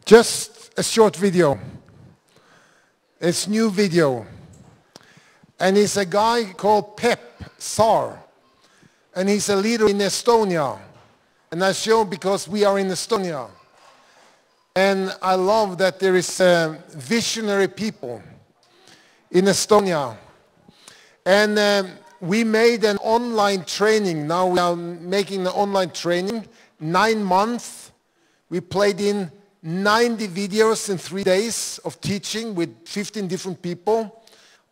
Just a short video. It's new video. And it's a guy called Pep Saar. And he's a leader in Estonia. And I show because we are in Estonia. And I love that there is visionary people in Estonia. And we made an online training. Now we are making an online training. 9 months. We played in 90 videos in 3 days of teaching with 15 different people.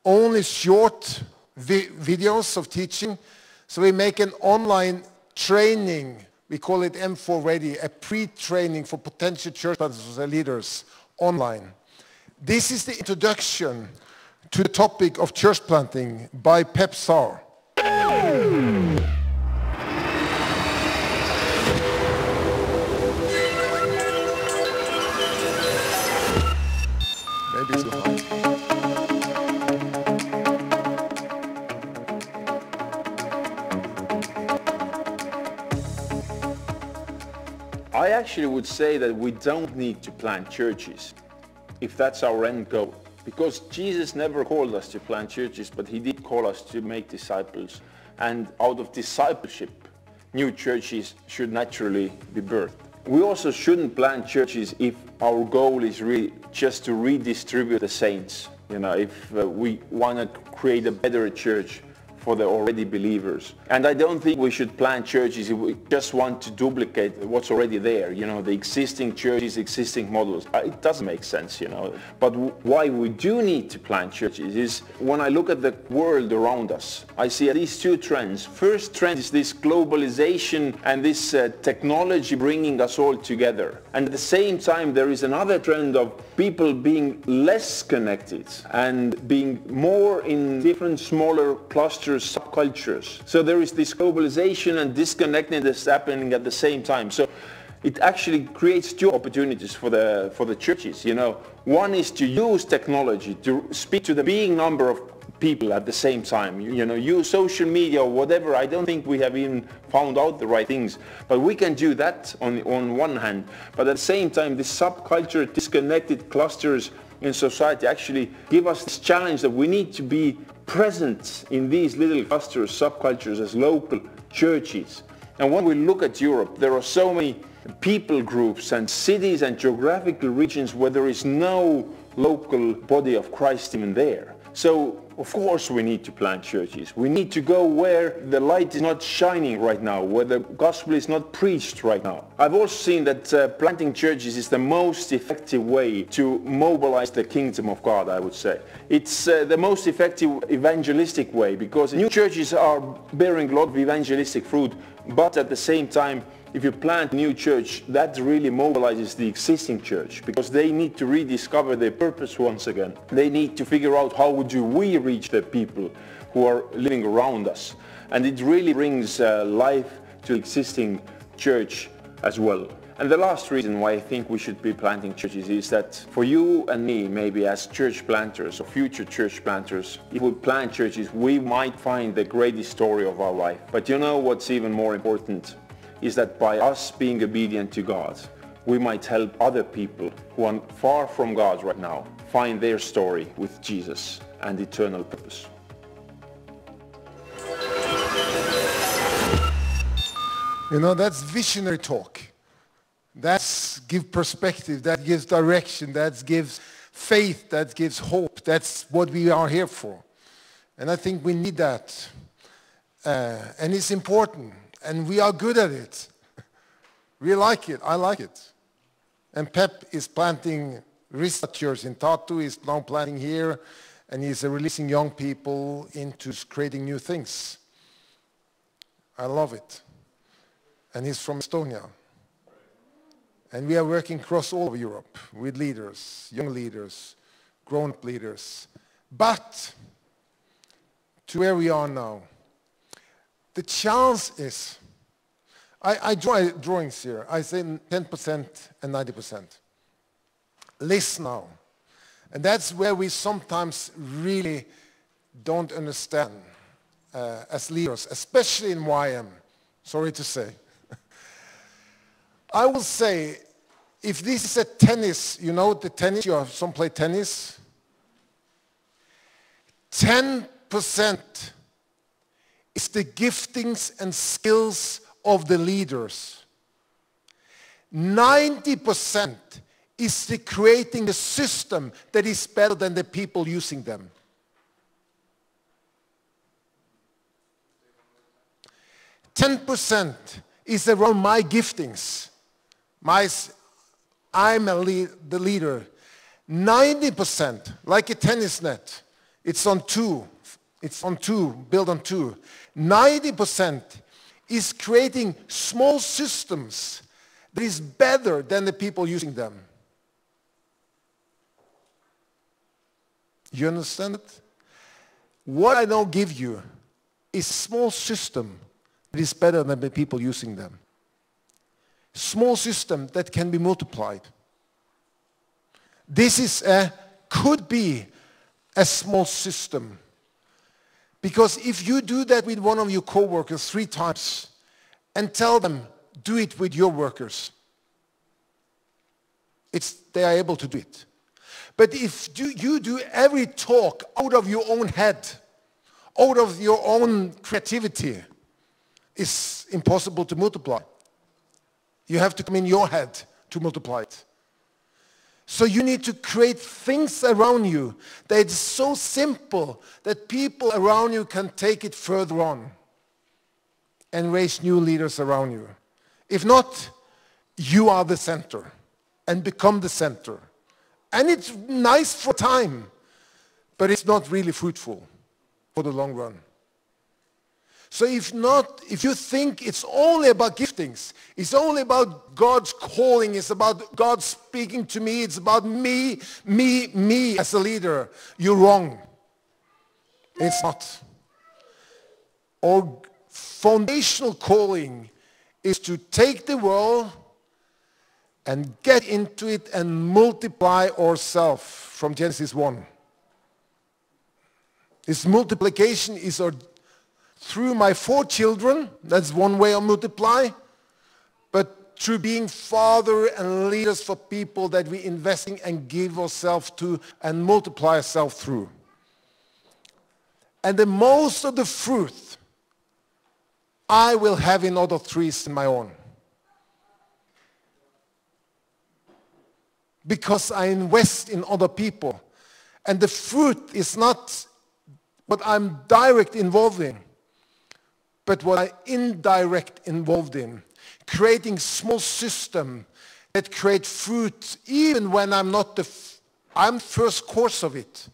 Only short videos of teaching. So we make an online training. We call it M4 Ready, a pre-training for potential church planters and leaders online. This is the introduction to the topic of church planting by Pep Saar. Maybe it's too hot. I actually would say that we don't need to plant churches, if that's our end goal. Because Jesus never called us to plant churches, but he did call us to make disciples. And out of discipleship, new churches should naturally be birthed. We also shouldn't plant churches if our goal is really just to redistribute the saints. You know, if we want to create a better church for the already believers. And I don't think we should plant churches if we just want to duplicate what's already there, you know, the existing churches, existing models. It doesn't make sense, you know. But why we do need to plant churches is when I look at the world around us, I see at least two trends. First trend is this globalization and this technology bringing us all together. And at the same time, there is another trend of people being less connected and being more in different smaller clusters, subcultures. So there is this globalization and disconnectedness happening at the same time. So it actually creates two opportunities for the churches. You know, one is to use technology to speak to the big number of people at the same time. You know, use social media or whatever. I don't think we have even found out the right things, but we can do that on one hand. But at the same time, this subculture, disconnected clusters in society actually give us this challenge that we need to be present in these little clusters, subcultures as local churches. And when we look at Europe, there are so many people groups and cities and geographical regions where there is no local body of Christ even there. So, of course, we need to plant churches. We need to go where the light is not shining right now, where the gospel is not preached right now. I've also seen that planting churches is the most effective way to mobilize the kingdom of God, I would say. It's the most effective evangelistic way, because new churches are bearing a lot of evangelistic fruit, but at the same time, if you plant a new church, that really mobilizes the existing church, because they need to rediscover their purpose once again. They need to figure out how do we reach the people who are living around us. And it really brings life to existing church as well. And the last reason why I think we should be planting churches is that for you and me, maybe as church planters or future church planters, if we plant churches, we might find the greatest story of our life. But you know what's even more important? Is that by us being obedient to God, we might help other people who are far from God right now find their story with Jesus and eternal purpose. You know, that's visionary talk. That's give perspective, that gives direction, that gives faith, that gives hope. That's what we are here for. And I think we need that. And it's important. And we are good at it. We like it. I like it. And Pep is planting Rista Church in Tartu. He's now planting here. And he's releasing young people into creating new things. I love it. And he's from Estonia. And we are working across all of Europe with leaders, young leaders, grown-up leaders. But to where we are now. The challenge is, I draw drawings here. I say 10% and 90%. Listen now. And that's where we sometimes really don't understand as leaders, especially in YM, sorry to say. I will say if this is a tennis, you know the tennis, you have some play tennis. 10% is the giftings and skills of the leaders. 90% is the creating the system that is better than the people using them. 10% is around my giftings. I'm the leader. 90%, like a tennis net, it's on two, built on two. 90% is creating small systems that is better than the people using them. You understand it? What I now give you is small system that is better than the people using them. Small system that can be multiplied. This could be a small system. Because if you do that with one of your co-workers 3 times and tell them, do it with your workers, they are able to do it. But if you do every talk out of your own head, out of your own creativity, it's impossible to multiply. You have to come in your head to multiply it. So you need to create things around you that is so simple that people around you can take it further on and raise new leaders around you. If not, you are the center and become the center. And it's nice for time, but it's not really fruitful for the long run. So if you think it's only about giftings, it's only about God's calling, it's about God speaking to me, it's about me as a leader, you're wrong. It's not. Our foundational calling is to take the world and get into it and multiply ourselves from Genesis 1. This multiplication is through my 4 children, that's one way I multiply, but through being father and leaders for people that we invest in and give ourselves to and multiply ourselves through. And the most of the fruit I will have in other trees than my own. Because I invest in other people. And the fruit is not what I'm direct involved in, but what I indirect involved in. Creating small system that create fruit even when I'm not I'm first course of it.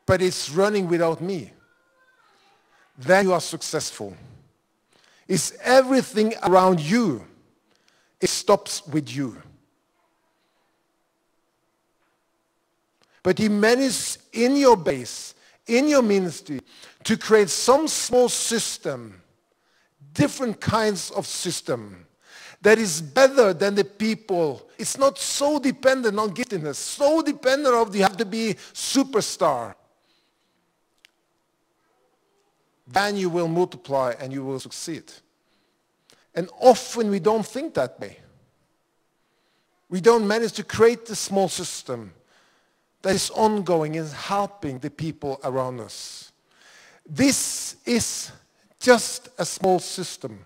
But it's running without me. Then you are successful. It's everything around you. It stops with you. But he managed in your base, in your ministry, to create some small system, different kinds of system, that is better than the people. It's not so dependent on giftedness, so dependent on you have to be superstar. Then you will multiply and you will succeed. And often we don't think that way. We don't manage to create the small system that is ongoing and helping the people around us. This is just a small system.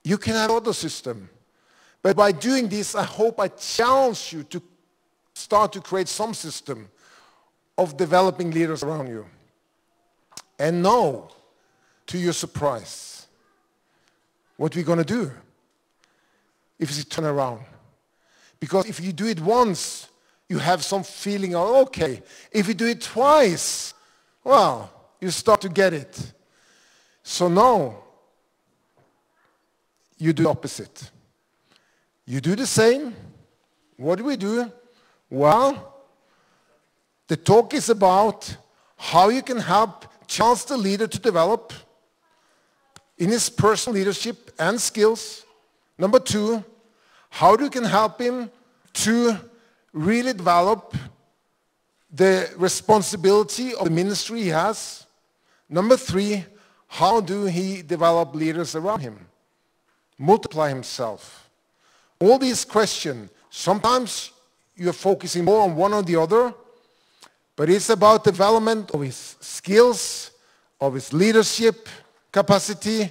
You can have other system. But by doing this, I hope I challenge you to start to create some system of developing leaders around you. And know, to your surprise, what we're going to do if you turn around. Because if you do it once, you have some feeling of, okay. If you do it twice, well, you start to get it. So now, you do the opposite. You do the same. What do we do? Well, the talk is about how you can help chance the leader to develop in his personal leadership and skills. Number 2, how you can help him to really develop the responsibility of the ministry he has. Number 3, how do he develop leaders around him? multiply himself. All these questions, sometimes you're focusing more on one or the other, but it's about development of his skills, of his leadership capacity.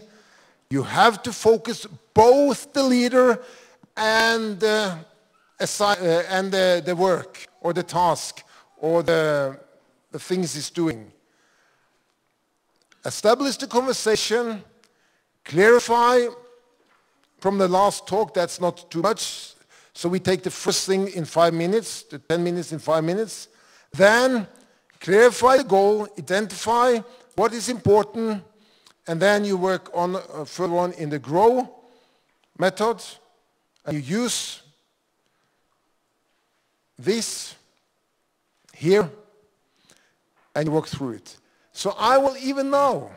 You have to focus both the leader and the work or the task or the things he's doing. Establish the conversation, clarify from the last talk, that's not too much. So we take the first thing in 5 minutes, the 10 minutes in 5 minutes. Then clarify the goal, identify what is important, and then you work on further on in the grow method, and you use this here, and you work through it. So I will even now,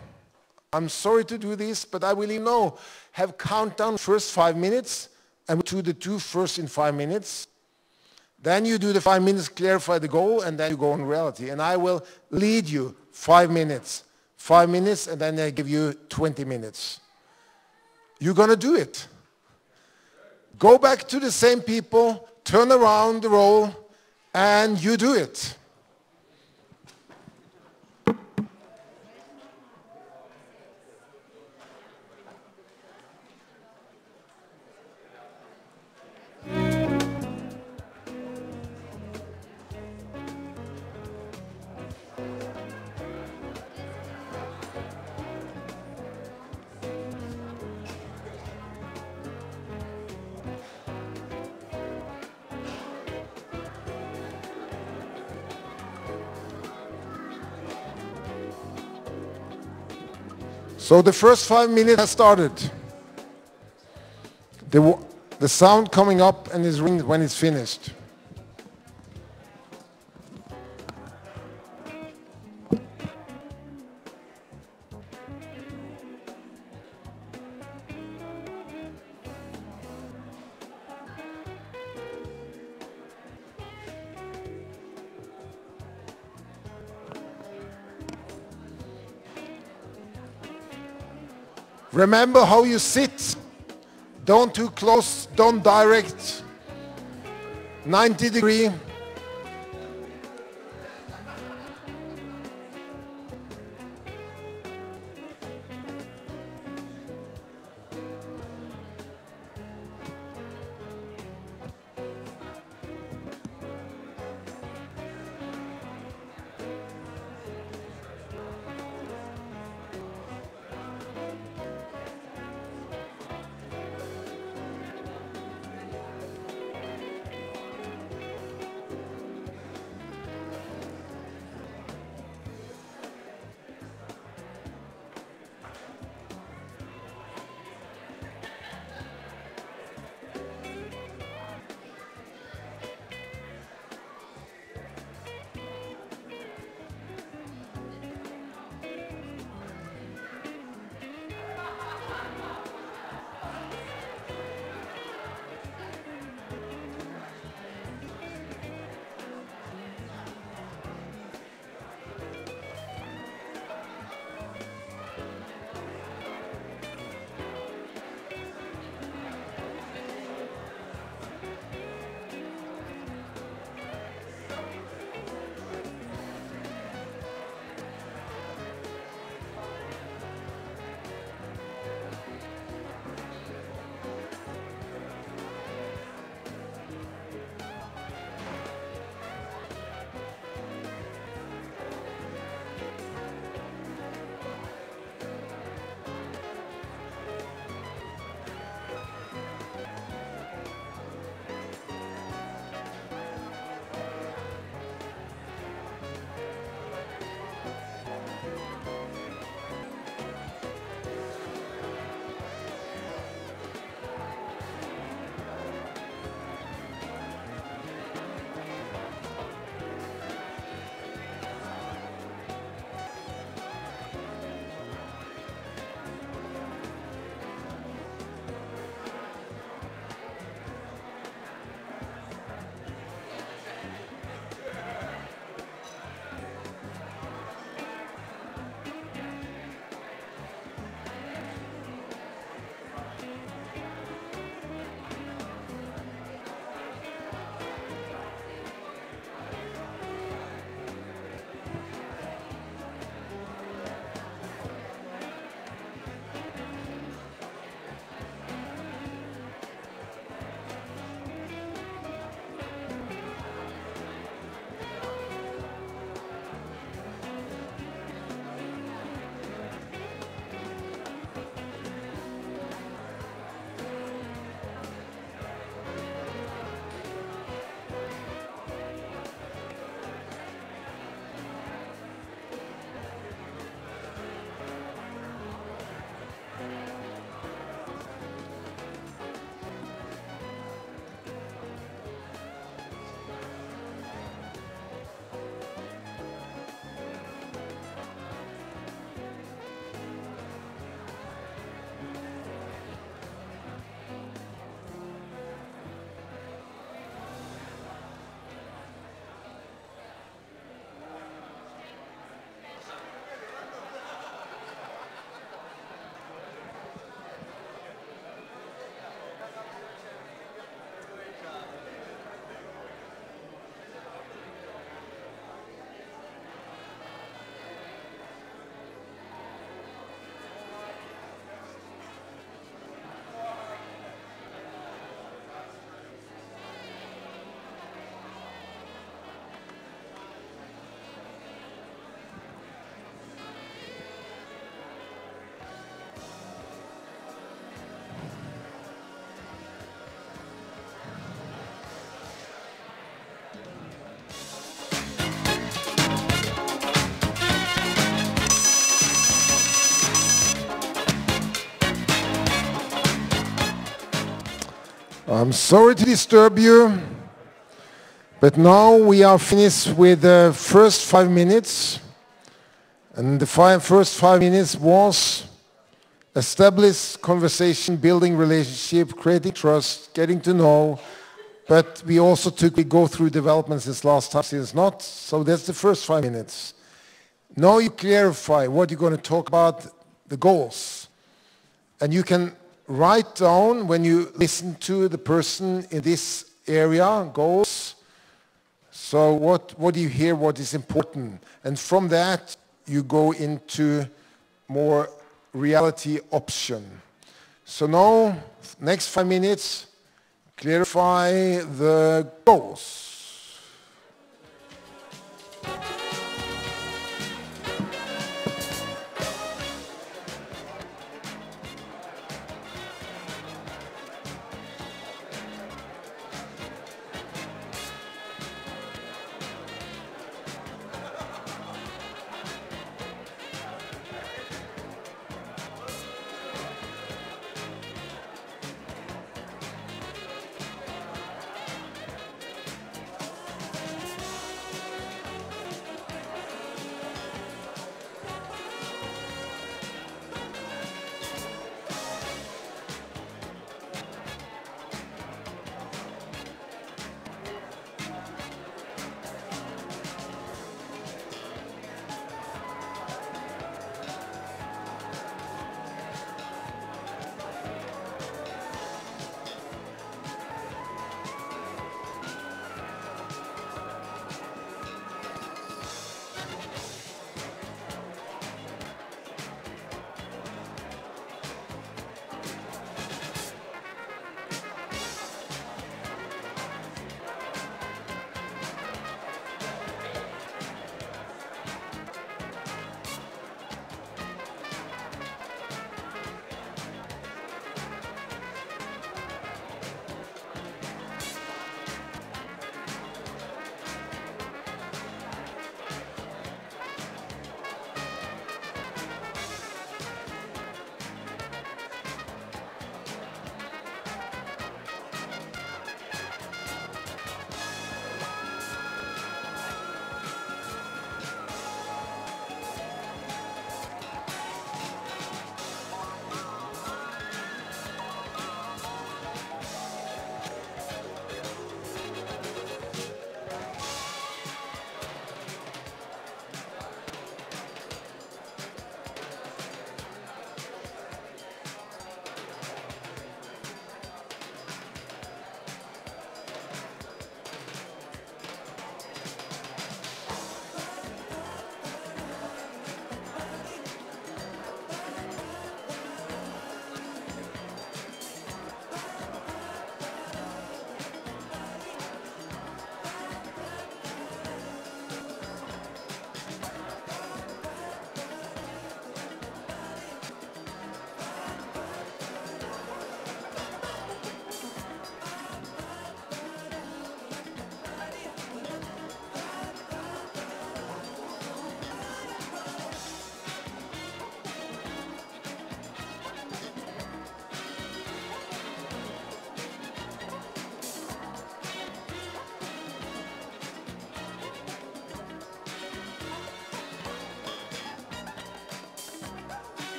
I'm sorry to do this, but I will even now have countdown first 5 minutes, and we do the two first in 5 minutes. Then you do the 5 minutes, clarify the goal, and then you go on reality. And I will lead you 5 minutes, and then I give you 20 minutes. You're going to do it. Go back to the same people, turn around the role, and you do it. So the first 5 minutes has started. The sound coming up and is ringing when it's finished. Remember how you sit. Don't too close, don't direct. 90 degree. I'm sorry to disturb you, but now we are finished with the first 5 minutes. And the first 5 minutes was establish conversation, building relationship, creating trust, getting to know. But we also go through developments since last time, since not. So that's the first 5 minutes. Now you clarify what you're going to talk about, the goals. And you can write down when you listen to the person in this area, goals. So what do you hear, what is important? And from that, you go into more reality option. So now, next 5 minutes, clarify the goals.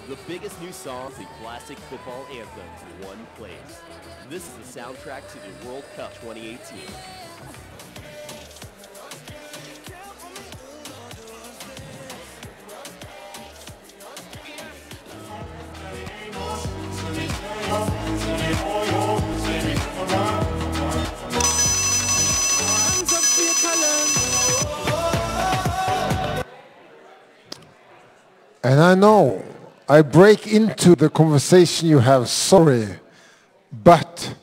The biggest new songs and classic football anthems in one place. This is the soundtrack to the World Cup 2018. And I know I break into the conversation you have, sorry, but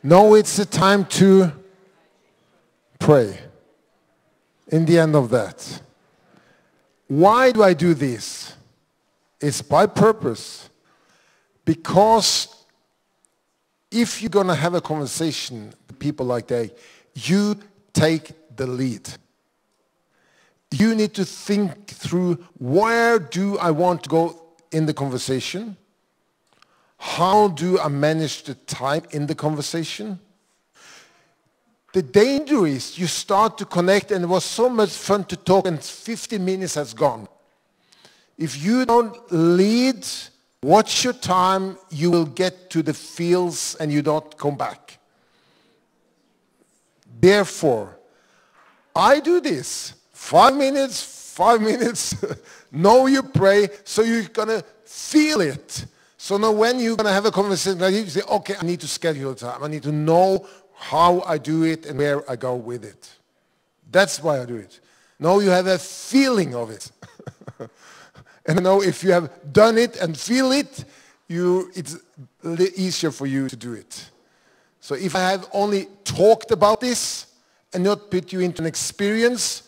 no, it's the time to pray in the end of that. Why do I do this? It's by purpose. Because if you're going to have a conversation with people like that, you take the lead. You need to think through, where do I want to go in the conversation? How do I manage the time in the conversation? The danger is you start to connect and it was so much fun to talk and 15 minutes has gone. If you don't lead, watch your time, you will get to the fields and you don't come back. Therefore, I do this. 5 minutes, know you pray, so you're going to feel it. So now when you're going to have a conversation, you say, okay, I need to schedule time. I need to know how I do it and where I go with it. That's why I do it. Now you have a feeling of it. And now if you have done it and feel it, it's a little easier for you to do it. So if I have only talked about this and not put you into an experience,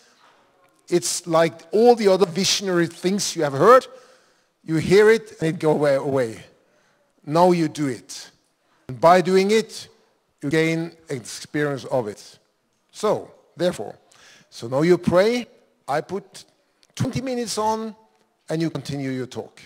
it's like all the other visionary things you have heard. You hear it and it goes away. Now you do it. And by doing it, you gain experience of it. So, therefore, so now you pray. I put 20 minutes on and you continue your talk.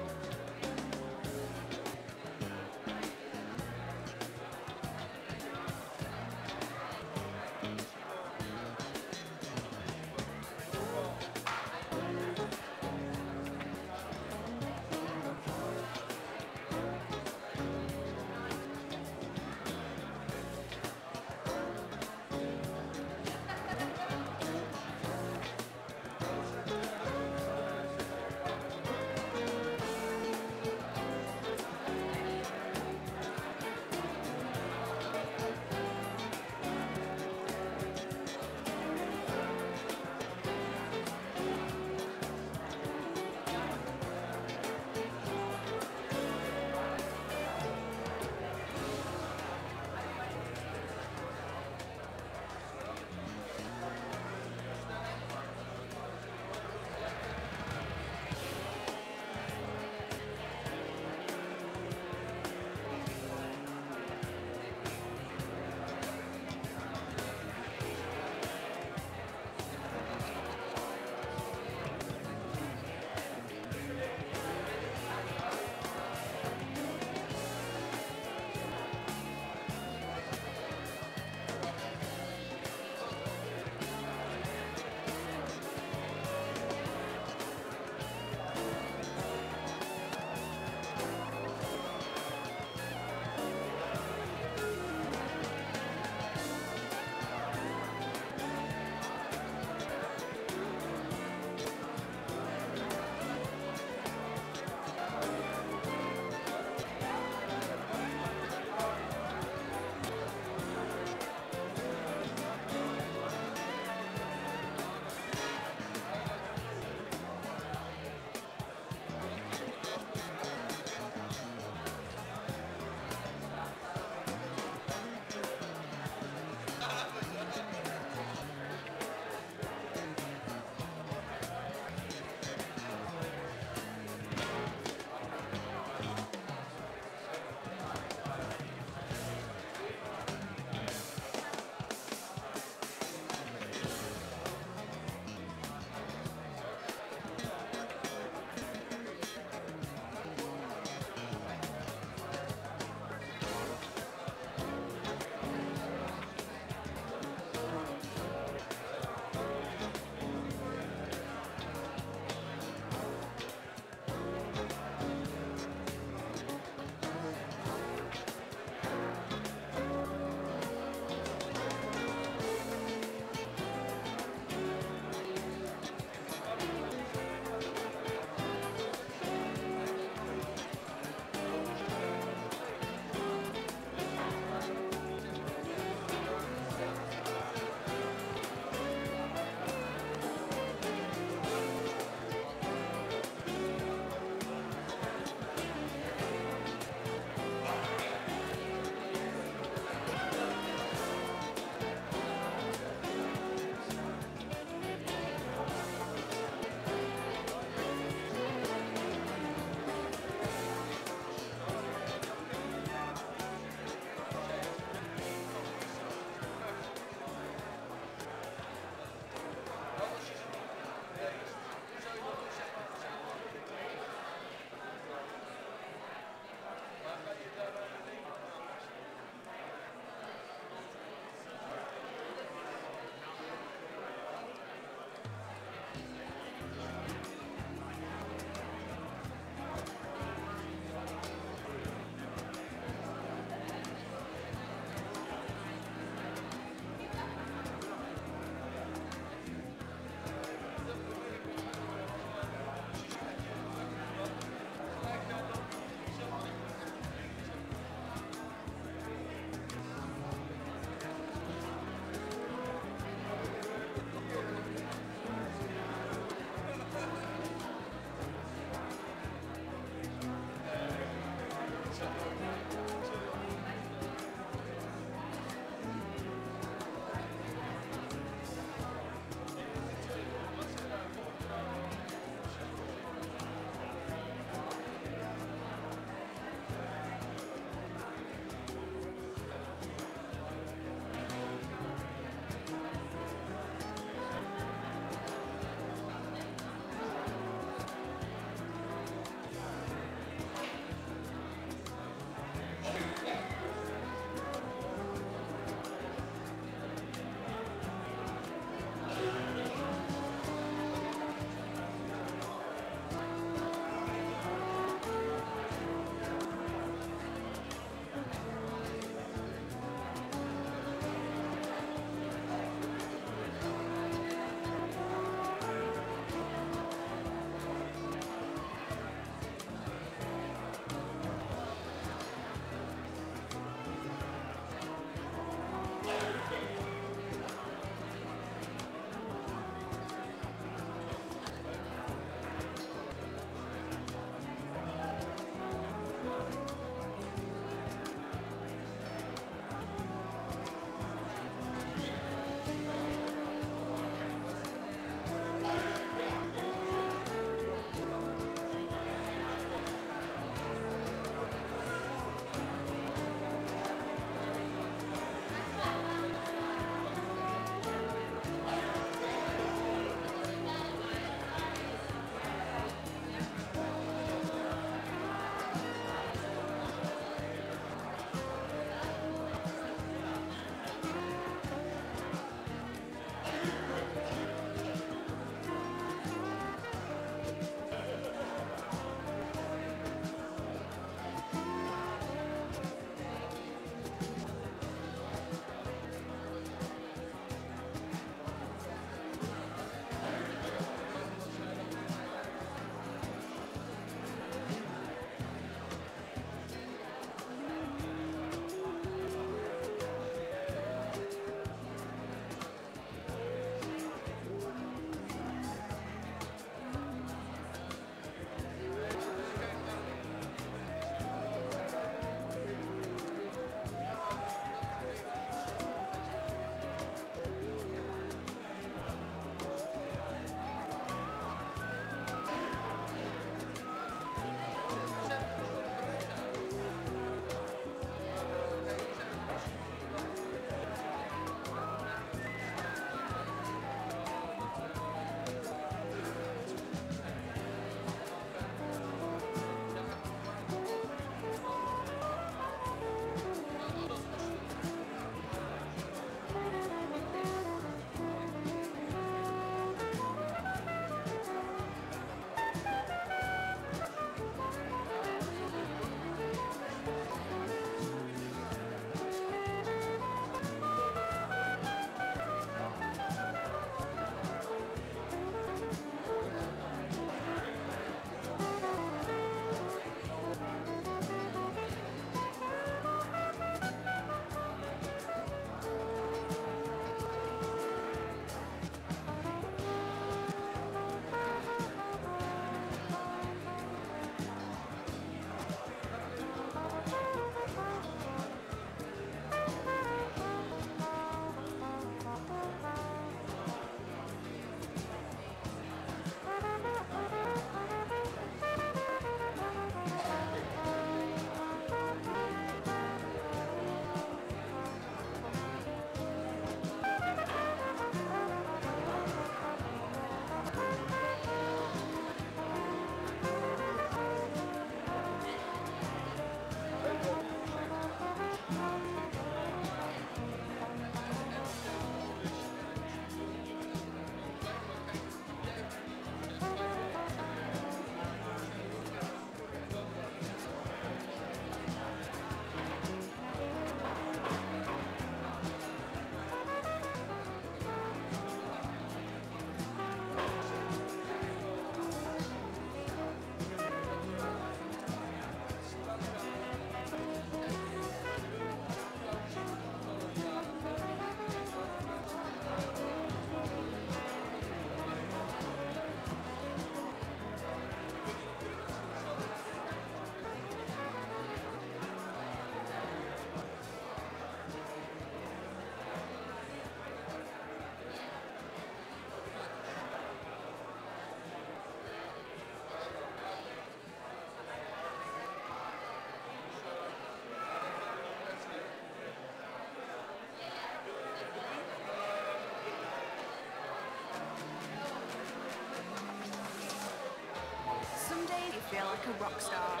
feel like a rock star.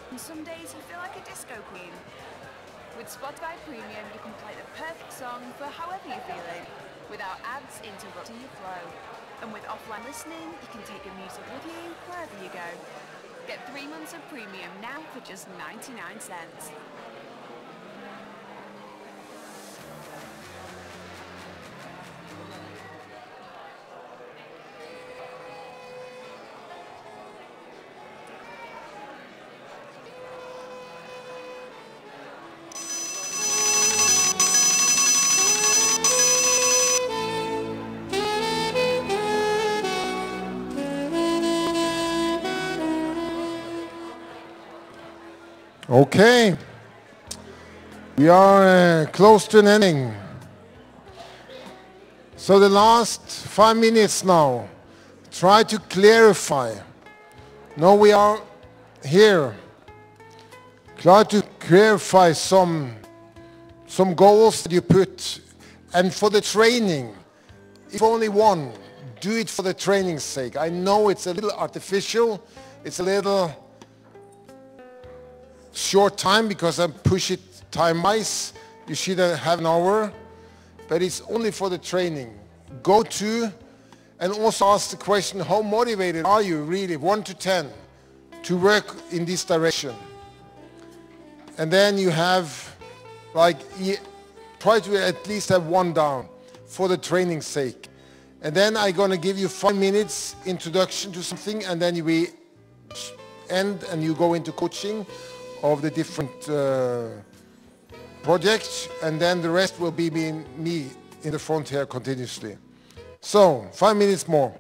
And some days you feel like a disco queen. With Spotify Premium, you can play the perfect song for however you're feeling, without ads interrupting your flow. And with offline listening, you can take your music with you wherever you go. Get 3 months of Premium now for just 99 cents. Okay, we are close to an ending. So the last 5 minutes now, try to clarify. Now we are here. Try to clarify some goals that you put. And for the training, if only one, do it for the training's sake. I know it's a little artificial, it's a little short time because I push it time-wise. You should have an hour, but it's only for the training. Go to, and also ask the question, how motivated are you really, 1 to 10, to work in this direction? And then you have, like, try to at least have one down for the training's sake. And then I'm going to give you 5 minutes introduction to something, and then we end and you go into coaching of the different projects, and then the rest will be me in the front here continuously. So, 5 minutes more.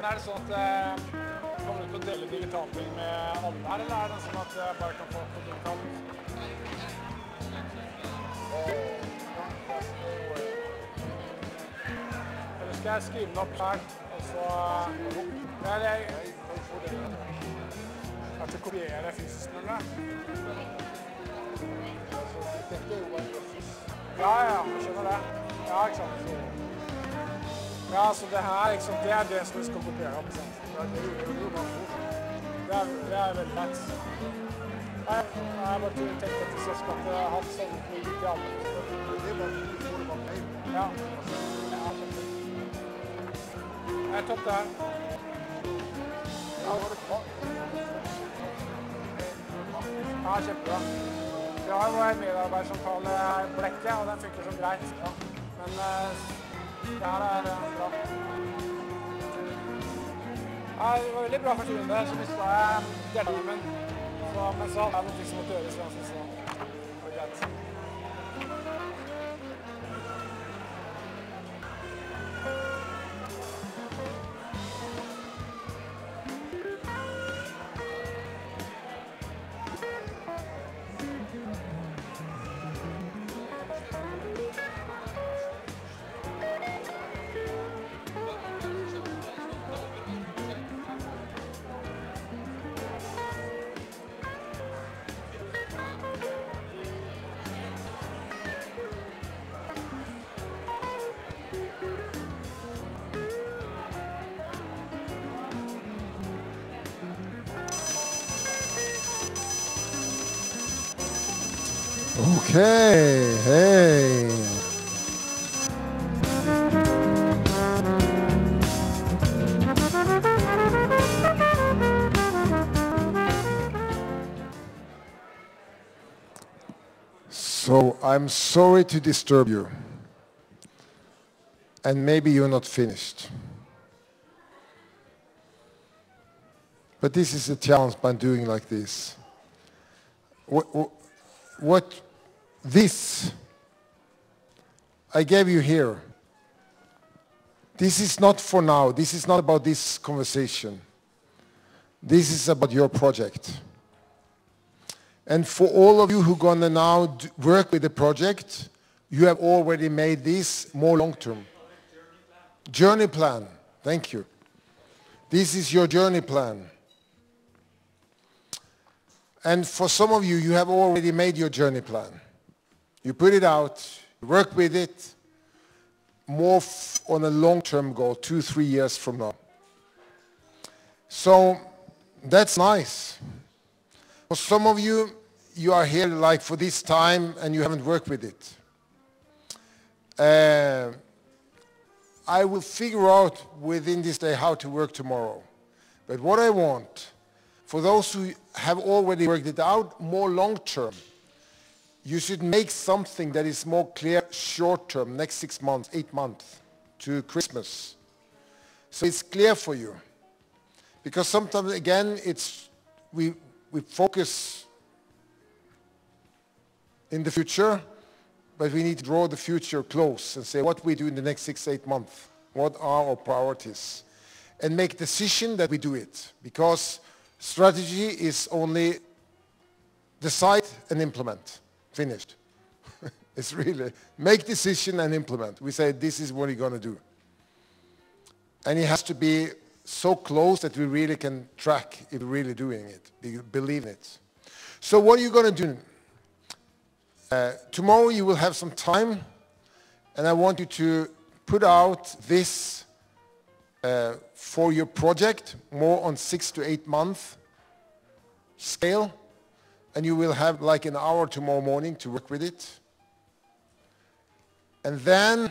Men det sånn at kommer du til å dele digitalting med alle her, eller det sånn at jeg bare kan få på digitalt? Eller skal jeg skrive den opp her, og så... Jeg skal kopiere fysisk, eller? Ja, jeg skjønner det. Ja, ikke sant. Ja, så det her, det det som vi skal kopiere opp, ikke sant? Det veldig lett. Jeg bare tenkte at hvis jeg skal ha sånn litt i alle. Det bare ja. Topp det her. Ja, kjempebra. Vi har jo en medarbeider som taler blekket, og den funker som greit. Ja. Men det her bra. Ja, det var veldig bra for turen så mistet jeg deltakeren min. Men så hadde jeg noe som måtte gjøres, så det var greit. Okay, hey. So I'm sorry to disturb you. And maybe you're not finished. But this is a challenge by doing like this. What this I gave you here, this is not for now. This is not about this conversation. This is about your project. And for all of you who are going to now work with the project, you have already made this more long-term. Journey plan. Thank you. This is your journey plan. And for some of you, you have already made your journey plan. You put it out, work with it, more on a long-term goal, 2-3 years from now. So that's nice. For some of you, you are here like for this time and you haven't worked with it. I will figure out within this day how to work tomorrow. But what I want, for those who have already worked it out, more long-term, you should make something that is more clear short-term, next 6 months, 8 months, to Christmas. So it's clear for you. Because sometimes, again, we focus in the future, but we need to draw the future close and say what we do in the next 6-8 months. What are our priorities? And make decision that we do it. Because strategy is only decide and implement. Finished. It's really make decision and implement. We say this is what you're going to do. And it has to be so close that we really can track if we're really doing it, believe in it. So what are you going to do? Tomorrow you will have some time, and I want you to put out this for your project, more on 6 to 8 month scale, and you will have like an hour tomorrow morning to work with it. And then,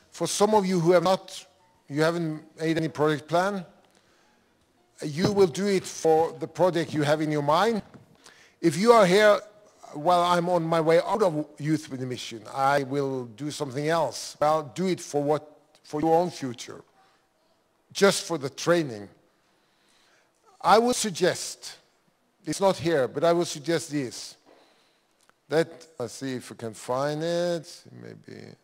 for some of you who you haven't made any project plan, you will do it for the project you have in your mind. If you are here while I'm on my way out of Youth with a Mission, I will do something else. Well, do it for your own future, just for the training. I would suggest, it's not here, but I would suggest this. Let's see if we can find it. Maybe,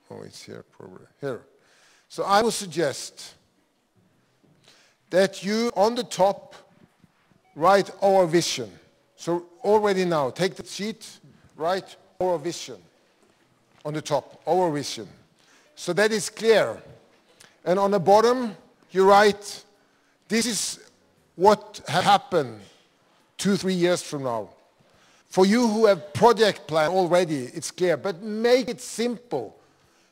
oh, it's here probably. Here. So I would suggest that you, on the top, write our vision. So already now, take the sheet, write our vision on the top, our vision. So that is clear. And on the bottom, you write, this is what have happened 2-3 years from now. For you who have project plan already, it's clear, but make it simple.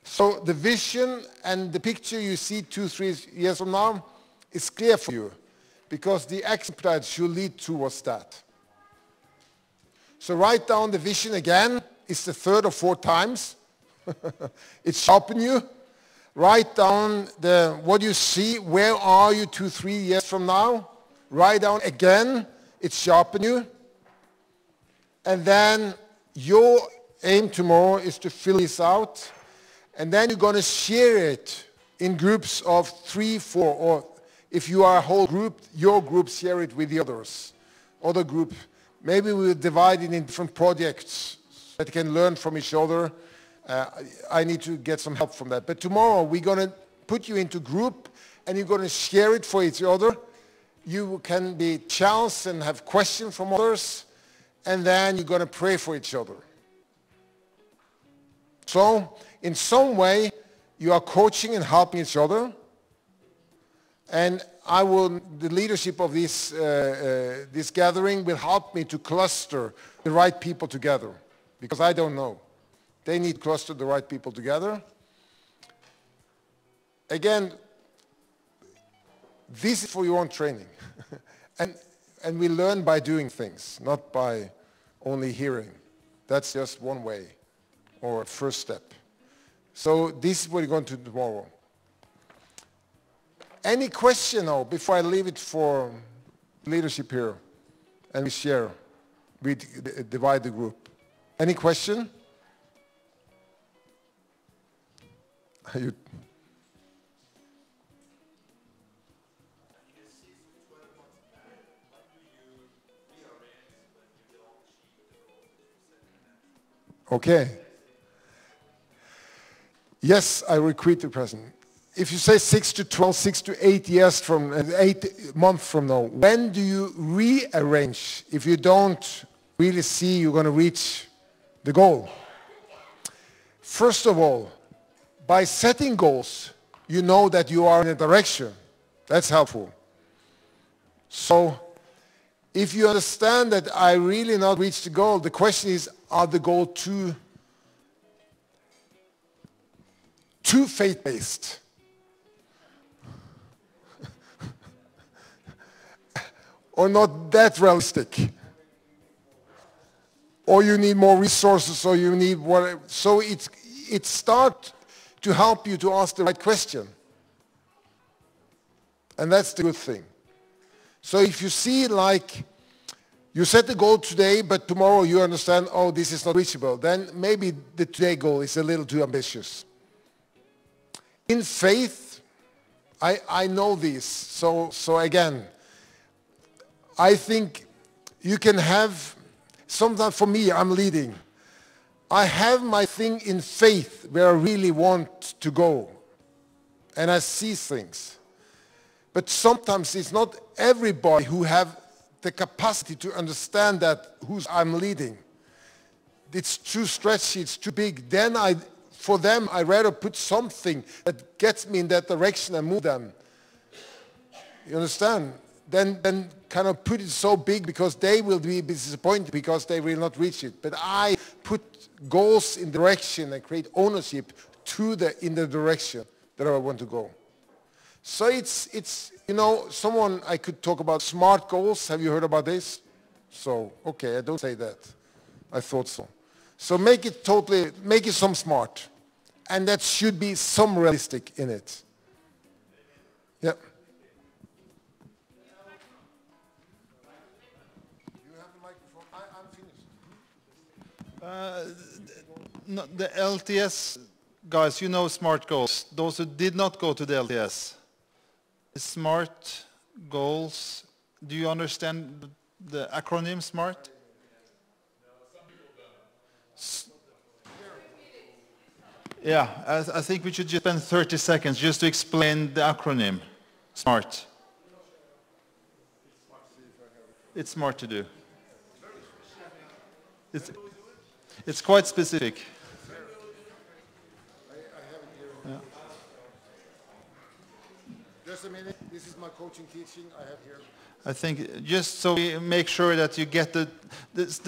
So the vision and the picture you see 2-3 years from now is clear for you, because the action plan should lead towards that. So write down the vision again. It's the 3rd or 4th times. It sharpens you. Write down what you see. Where are you 2-3 years from now? Write down again. It sharpens you. And then your aim tomorrow is to fill this out. And then you're going to share it in groups of 3, 4, or if you are a whole group, your group share it with the others. Other group, maybe we'll divide it in different projects that can learn from each other. I need to get some help from that. But tomorrow we're going to put you into group and you're going to share it for each other. You can be challenged and have questions from others. And then you're going to pray for each other. So, in some way, you are coaching and helping each other. And the leadership of this gathering will help me to cluster the right people together. Because I don't know. They need to cluster the right people together. Again, this is for your own training. And we learn by doing things, not by only hearing. That's just one way, or a first step. So this is what we're going to do tomorrow. Any question now, before I leave it for leadership here, and we share, we divide the group. Any question? Okay. Yes, I repeat the present. If you say 6 to 12, 6 to 8 years from, 8 months from now, when do you rearrange if you don't really see you're going to reach the goal? First of all, by setting goals, you know that you are in a direction. That's helpful. So, if you understand that I really not reached the goal, the question is, are the goal too faith-based? Or not that realistic? Or you need more resources, or you need whatever. So it starts to help you to ask the right question. And that's the good thing. So if you see like, you set the goal today, but tomorrow you understand, oh, this is not reachable, then maybe the today goal is a little too ambitious. In faith, I know this. So again, I think you can have, sometimes for me, I'm leading. I have my thing in faith where I really want to go. And I see things. But sometimes it's not everybody who have the capacity to understand that who's I'm leading. It's too stretchy, it's too big. Then for them, I rather put something that gets me in that direction and move them. You understand? Then kind of put it so big because they will be disappointed because they will not reach it. But I put goals in direction and create ownership in the direction that I want to go. So it's you know, I could talk about SMART goals. Have you heard about this? So, okay, I don't say that. I thought so. So make it some SMART. And that should be some realistic in it. Yeah. You have the microphone. I'm finished. No, the LTS guys, you know SMART goals. Those who did not go to the LTS. SMART goals, do you understand the acronym SMART? Yeah, I think we should just spend 30 seconds just to explain the acronym SMART. it's smart to do. It's quite specific. Yeah. Just a minute. This is my coaching teaching I have here. I think just so we make sure that you get the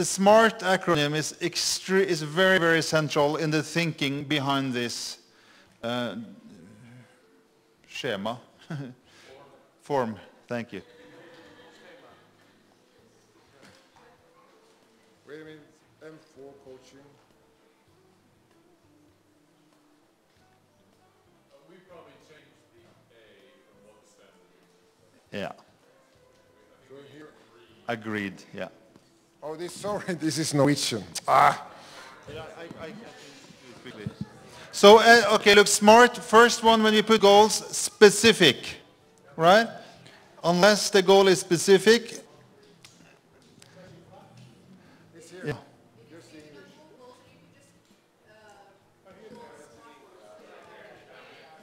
SMART acronym is very, very central in the thinking behind this schema. Form. Thank you. Wait a minute. M4 coaching. We probably changed the A from what the standard is. Yeah. So here. Agreed. Yeah. Oh, sorry, this is Norwegian. Ah. Yeah, I can do it quickly. So, okay, look, SMART, first one when you put goals, specific, right? Unless the goal is specific. It's here. Yeah. Just the English.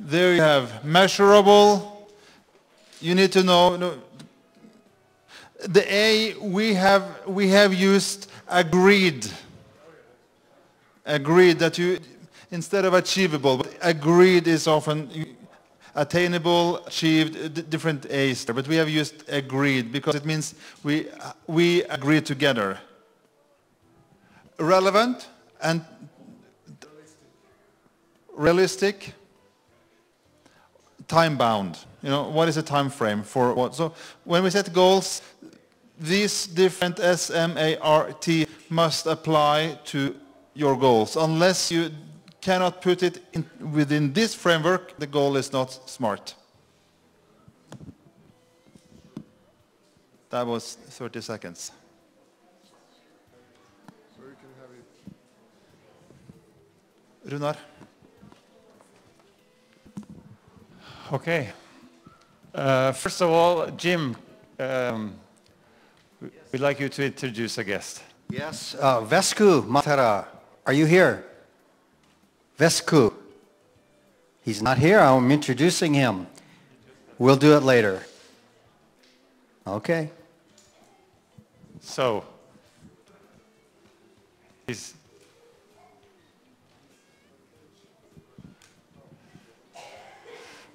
There you have measurable. You need to know. No, the A we have used agreed. Agreed that you instead of achievable, but agreed is often attainable, achieved, different A's there. But we have used agreed because it means we agree together. Relevant and realistic. Time bound. You know, what is a time frame for what? So when we set goals, these different SMART must apply to your goals. Unless you cannot put it within this framework, the goal is not SMART. That was 30 seconds. So you can have it. Runar? Okay. First of all, Jim, we'd like you to introduce a guest. Yes, Vesku Matara, are you here? Vesku. He's not here, I'm introducing him. We'll do it later. Okay. So,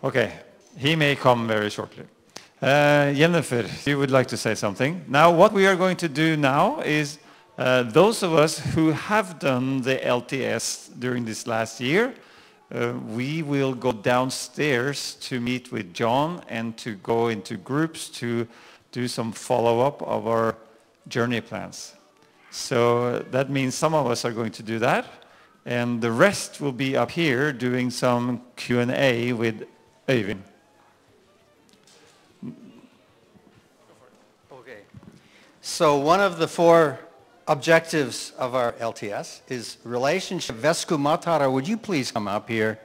okay, he may come very shortly. Jennifer, you would like to say something. Now, what we are going to do now is those of us who have done the LTS during this last year, we will go downstairs to meet with John and to go into groups to do some follow-up of our journey plans. So that means some of us are going to do that, and the rest will be up here doing some Q&A with Oivind. Okay. So one of the 4 objectives of our LTS is relationship. Vesku Matara, would you please come up here?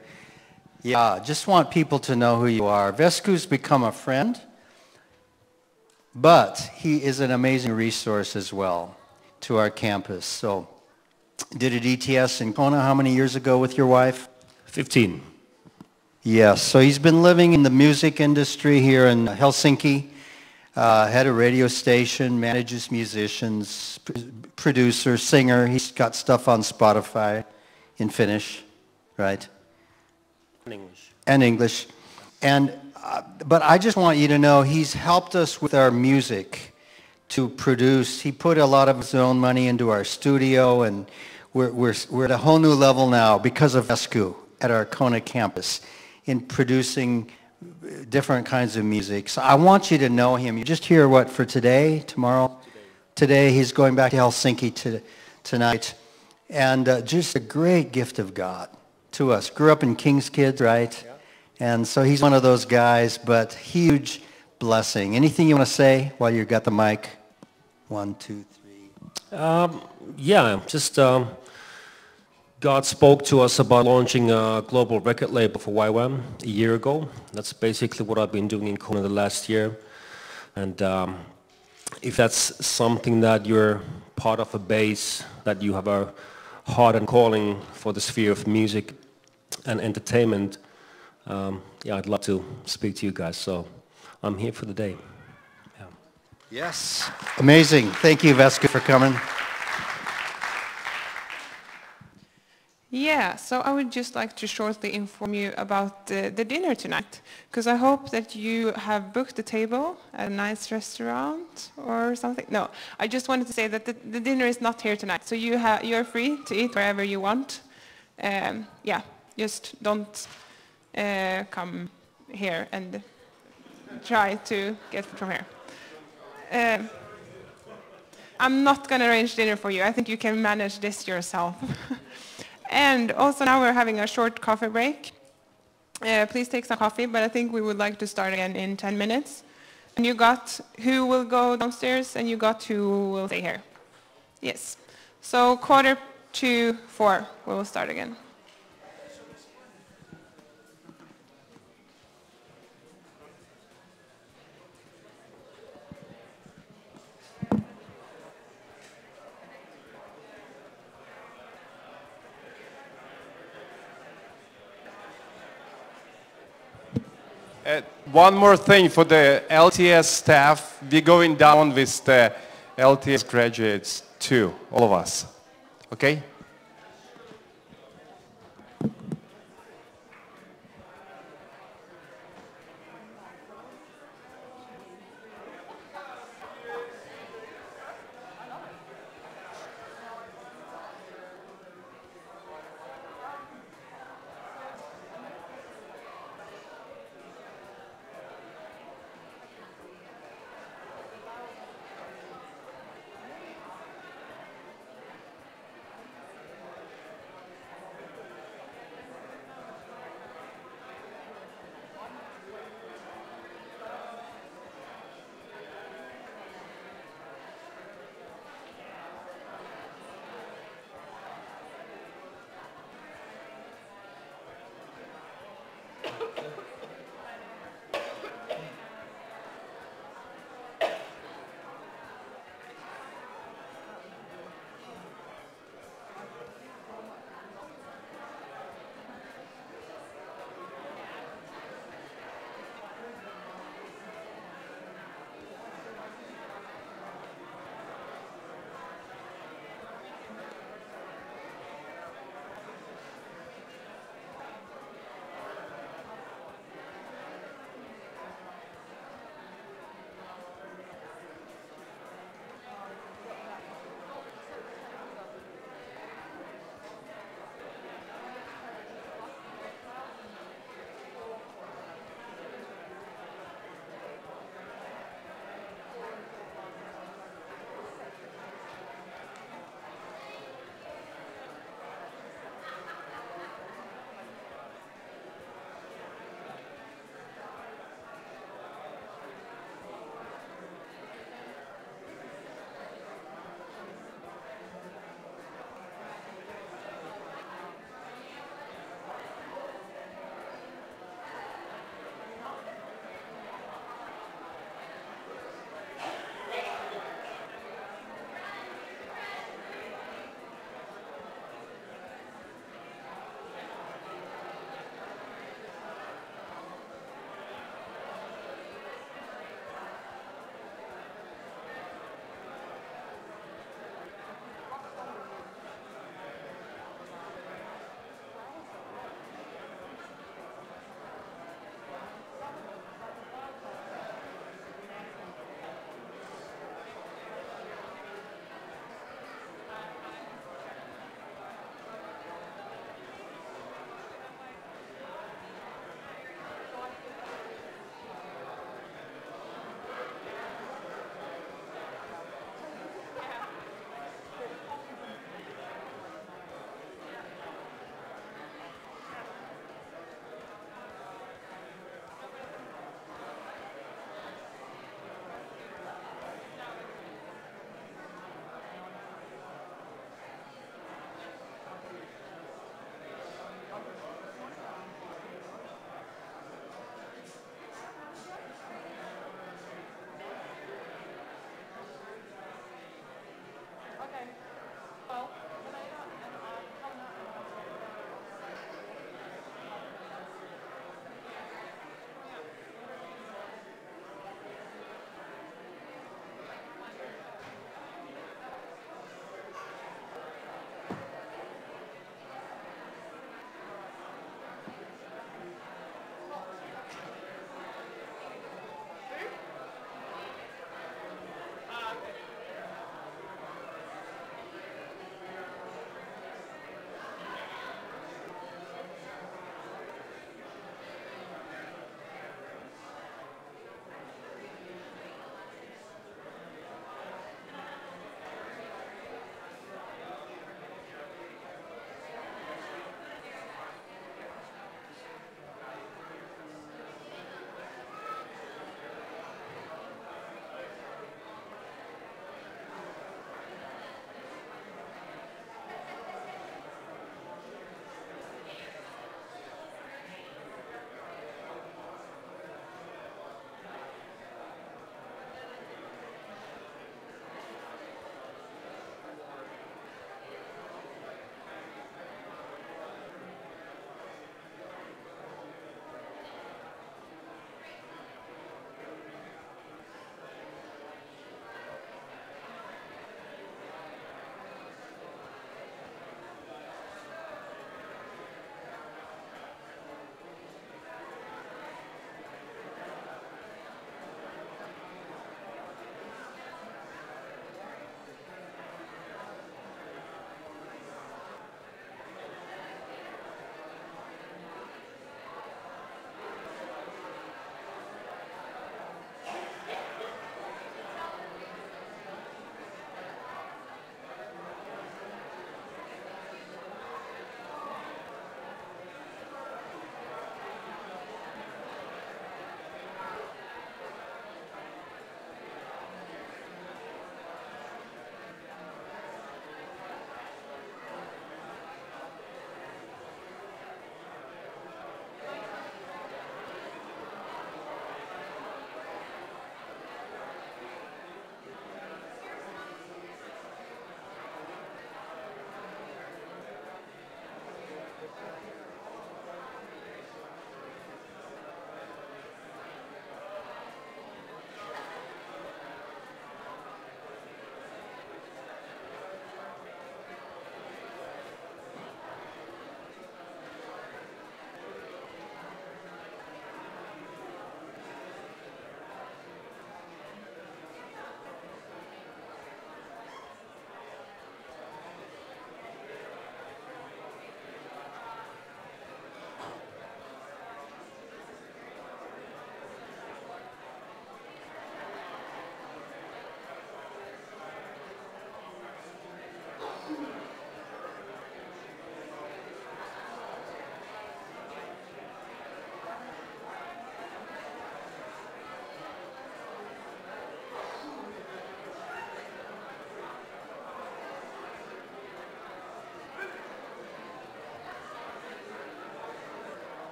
Yeah, just want people to know who you are. Vesku's become a friend, but he is an amazing resource as well to our campus. So, did an ETS in Kona how many years ago with your wife? 15. Yes, so he's been living in the music industry here in Helsinki, had a radio station, manages musicians, producer, singer. He's got stuff on Spotify in Finnish, right? In English. And English. And, but I just want you to know he's helped us with our music to produce. He put a lot of his own money into our studio, and we're at a whole new level now because of Vesku at our Kona campus in producing different kinds of music. So I want you to know him. You just hear what for today, tomorrow? Today he's going back to Helsinki tonight. And just a great gift of God to us. Grew up in King's Kids, right? Yeah. And so he's one of those guys, but huge blessing. Anything you want to say while you've got the mic? 1, 2, 3. Yeah, just God spoke to us about launching a global record label for YWAM a year ago. That's basically what I've been doing in Kona the last year. And if that's something that you're part of a base, that you have a heart and calling for the sphere of music and entertainment, yeah, I'd love to speak to you guys. So I'm here for the day. Yeah. Yes. Amazing. Thank you, Veska, for coming. Yeah, so I would just like to shortly inform you about the dinner tonight, because I hope that you have booked a table at a nice restaurant or something. No, I just wanted to say that the dinner is not here tonight, so you're free to eat wherever you want. Yeah, just don't come here and try to get from here. I'm not going to arrange dinner for you. I think you can manage this yourself. And also now we're having a short coffee break. Please take some coffee, but I think we would like to start again in 10 minutes. And you got who will go downstairs and you got who will stay here. Yes. So 3:45, we will start again. One more thing for the LTS staff, we're going down with the LTS graduates too, all of us, okay?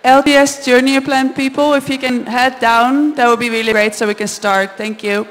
LTS journey plan people, if you can head down, that would be really great so we can start. Thank you.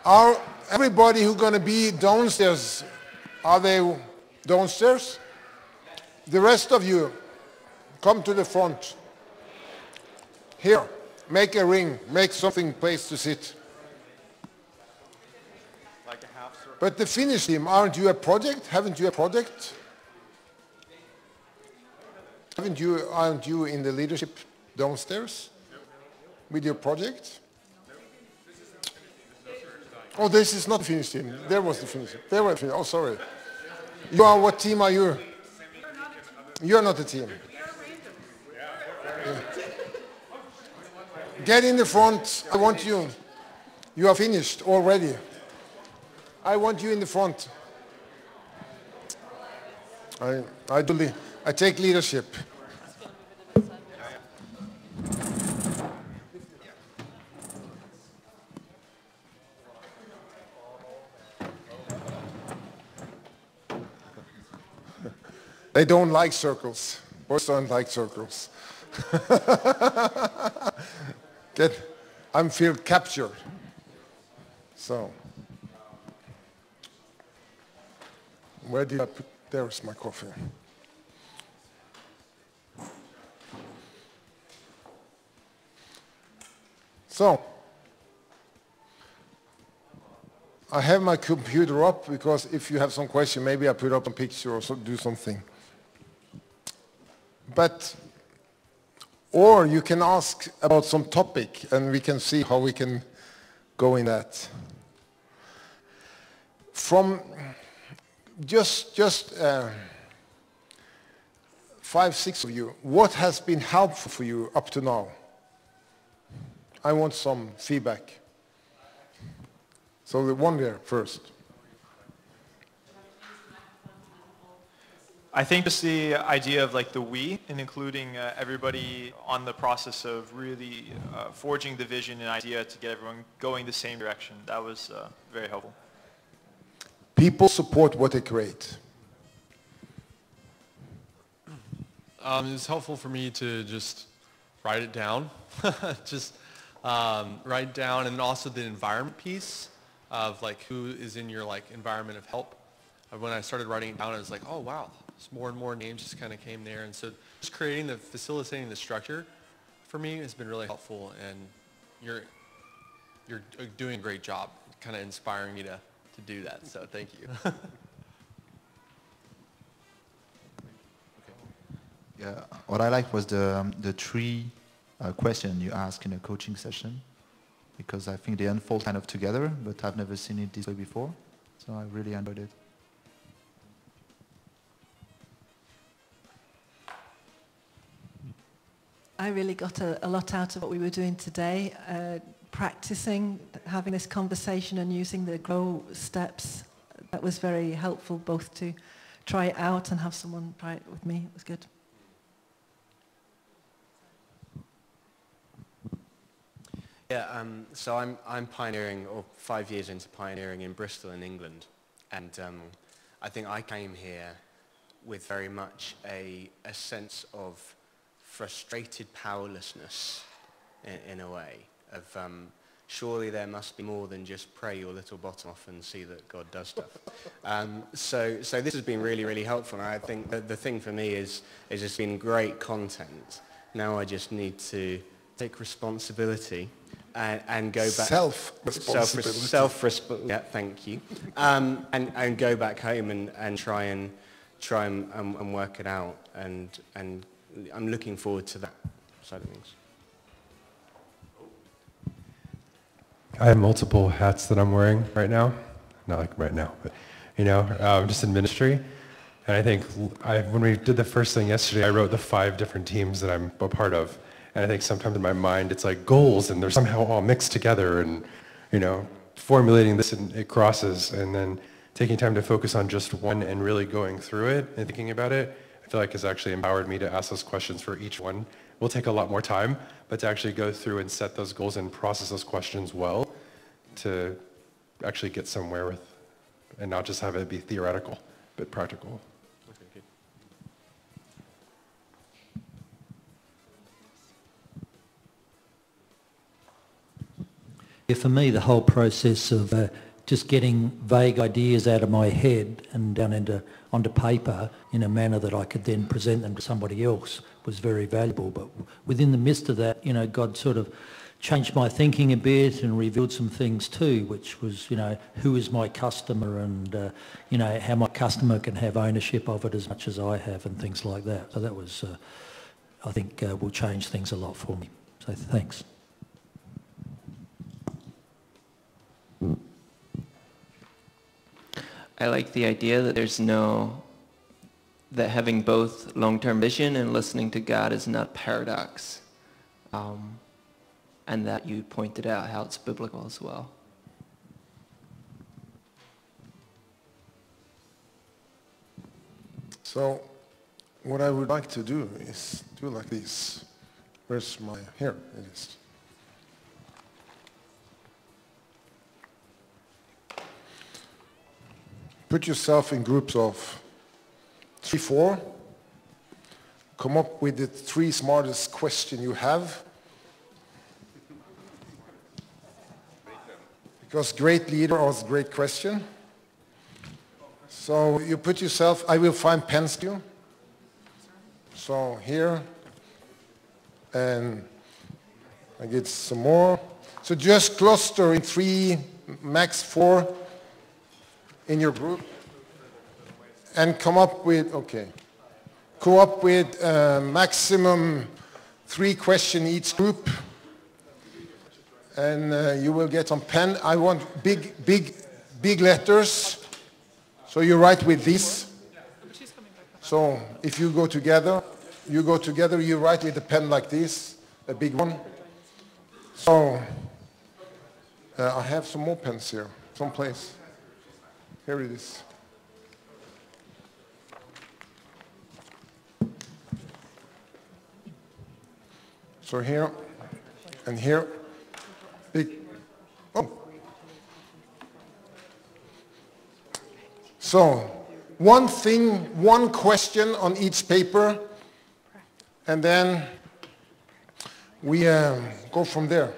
Are everybody who's going to be downstairs, are they downstairs? The rest of you, come to the front. Here, make a ring, make something place to sit. Like a half circle. But the Finnish team, aren't you a project? Haven't you a project? Aren't you in the leadership downstairs with your project? Oh, this is not the Finnish team. There was the Finnish team. There was the Finnish. Oh, sorry. You are, what team are you? You're not a team. Yeah. Get in the front. I want you. You are finished already. I want you in the front. I take leadership. They don't like circles. Boys don't like circles. I feel captured. So, where did I put? There's my coffee. So, I have my computer up because if you have some question, maybe I put up a picture or do something. But, or you can ask about some topic and we can see how we can go in that. From just 5, 6 of you, what has been helpful for you up to now? I want some feedback. So the one there first. I think just the idea of like the we and including everybody on the process of really forging the vision and idea to get everyone going the same direction. That was very helpful. People support what they create. It was helpful for me to just write it down. Just write down, and also the environment piece of like who is in your like environment of help. When I started writing it down, I was like, oh wow, more and more names just kind of came there. And so just facilitating the structure for me has been really helpful, and you're doing a great job, kind of inspiring me to do that. So thank you. Yeah, what I liked was the 3 questions you asked in a coaching session, because I think they unfold kind of together, but I've never seen it this way before. So I really enjoyed it. I really got a lot out of what we were doing today, practicing, having this conversation and using the grow steps. That was very helpful, both to try it out and have someone try it with me. It was good. Yeah, so I'm pioneering, or 5 years into pioneering in Bristol in England, and I think I came here with very much a sense of frustrated powerlessness in a way, of surely there must be more than just pray your little bottom off and see that God does stuff. So this has been really, really helpful, and I think that the thing for me is it's been great content. Now I just need to take responsibility and go back. Self-responsibility. Yeah, thank you. And go back home and try and work it out. And I'm looking forward to that side of things. I have multiple hats that I'm wearing right now. Not like right now, but just in ministry. And I think when we did the first thing yesterday, I wrote the 5 different teams that I'm a part of. And I think sometimes in my mind, it's like goals, and they're somehow all mixed together, and, formulating this, and it crosses, and then taking time to focus on just one and really going through it and thinking about it, I feel like has actually empowered me to ask those questions for each one. Will take a lot more time, but to actually go through and set those goals and process those questions well to actually get somewhere with, and not just have it be theoretical, but practical. Yeah, for me, the whole process of just getting vague ideas out of my head and down onto paper in a manner that I could then present them to somebody else was very valuable. But within the midst of that, you know, God sort of changed my thinking a bit and revealed some things too, which was, you know, who is my customer and, you know, how my customer can have ownership of it as much as I have and things like that. So that was, I think, will change things a lot for me. So thanks. I like the idea that that having both long-term vision and listening to God is not paradox. And that you pointed out how it's biblical as well. So what I would like to do is do like this. Where's my, here it is. Put yourself in groups of 3, 4. Come up with the 3 smartest questions you have. Because great leader asks great question. So you put yourself, I will find pens to you. So here, and I get some more. So just cluster in 3, max 4 in your group. And come up with, maximum 3 questions each group. And you will get some pen. I want big letters. So you write with this. So if you go together, you write with a pen like this, a big one. So I have some more pens here, someplace. Here it is. So here and here. Big. Oh. So, one thing, one question on each paper, and then we go from there.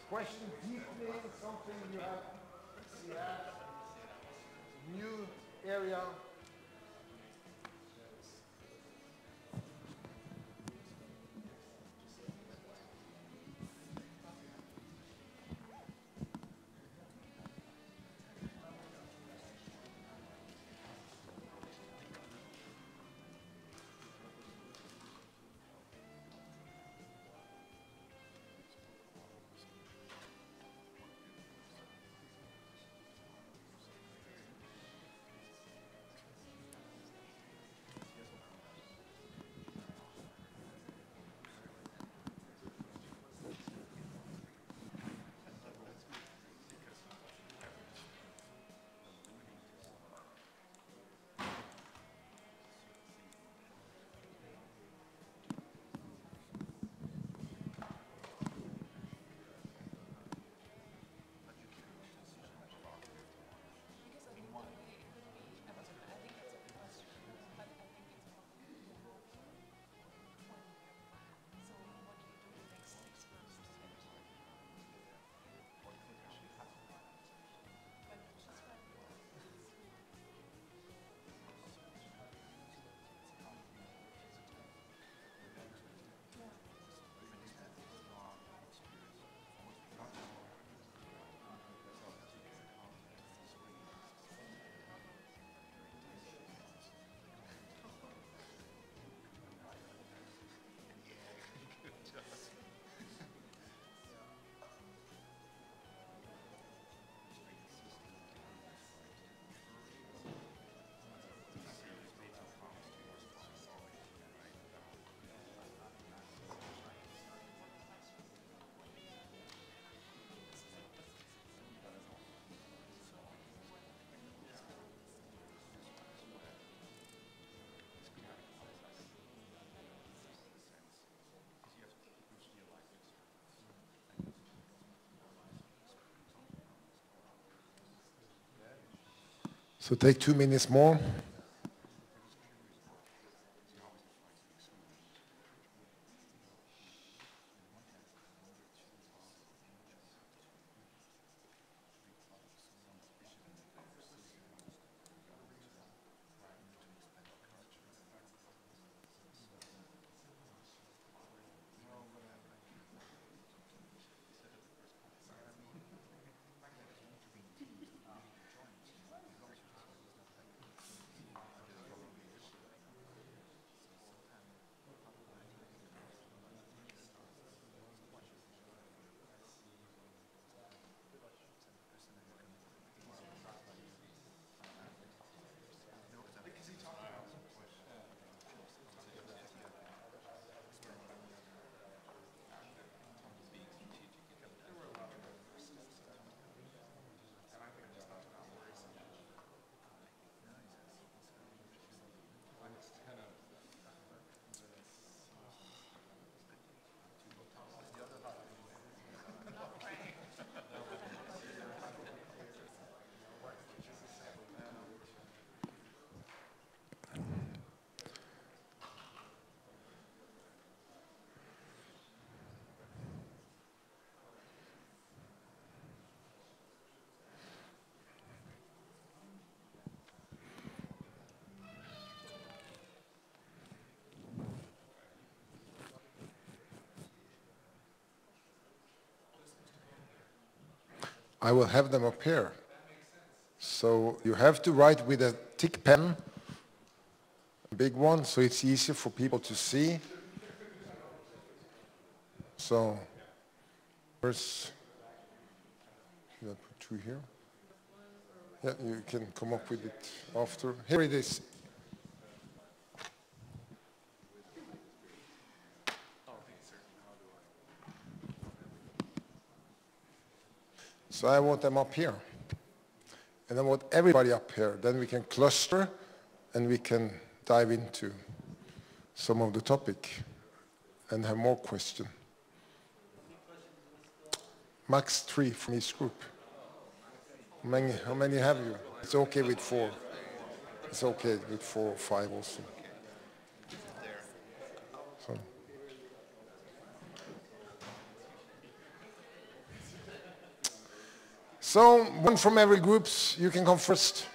Question deeply in something you have, new area. So take 2 minutes more. I will have them up here. So you have to write with a thick pen, a big one, so it's easier for people to see. So first, should I put 2 here? Yeah, you can come up with it after. Here it is. So I want them up here. And I want everybody up here. Then we can cluster and we can dive into some of the topic and have more questions. Max 3 from each group. How many have you? It's okay with 4. It's okay with 4 or 5 also. So one from every group. You can come first.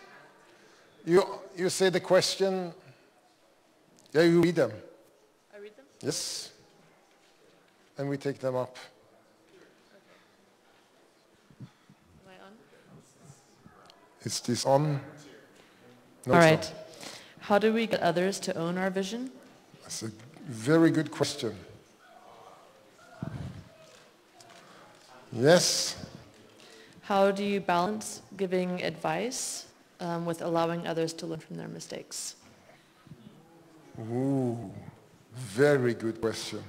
You say the question. Yeah, you read them. I read them? Yes. And we take them up. Am I on? Is this on? No, all right. How do we get others to own our vision? That's a very good question. Yes. How do you balance giving advice with allowing others to learn from their mistakes? Ooh, very good question.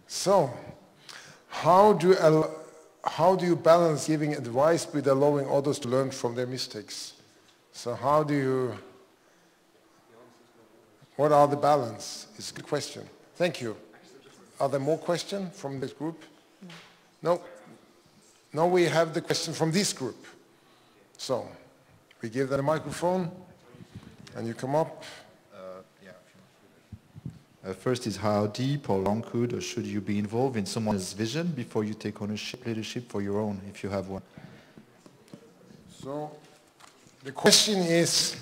So, how do you balance giving advice with allowing others to learn from their mistakes? So what are the balance? It's a good question. Thank you. Are there more questions from this group? No. Now we have the question from this group. So, we give them a microphone, and you come up. First is how deep or long could or should you be involved in someone's vision before you take leadership for your own, if you have one? So, the question is,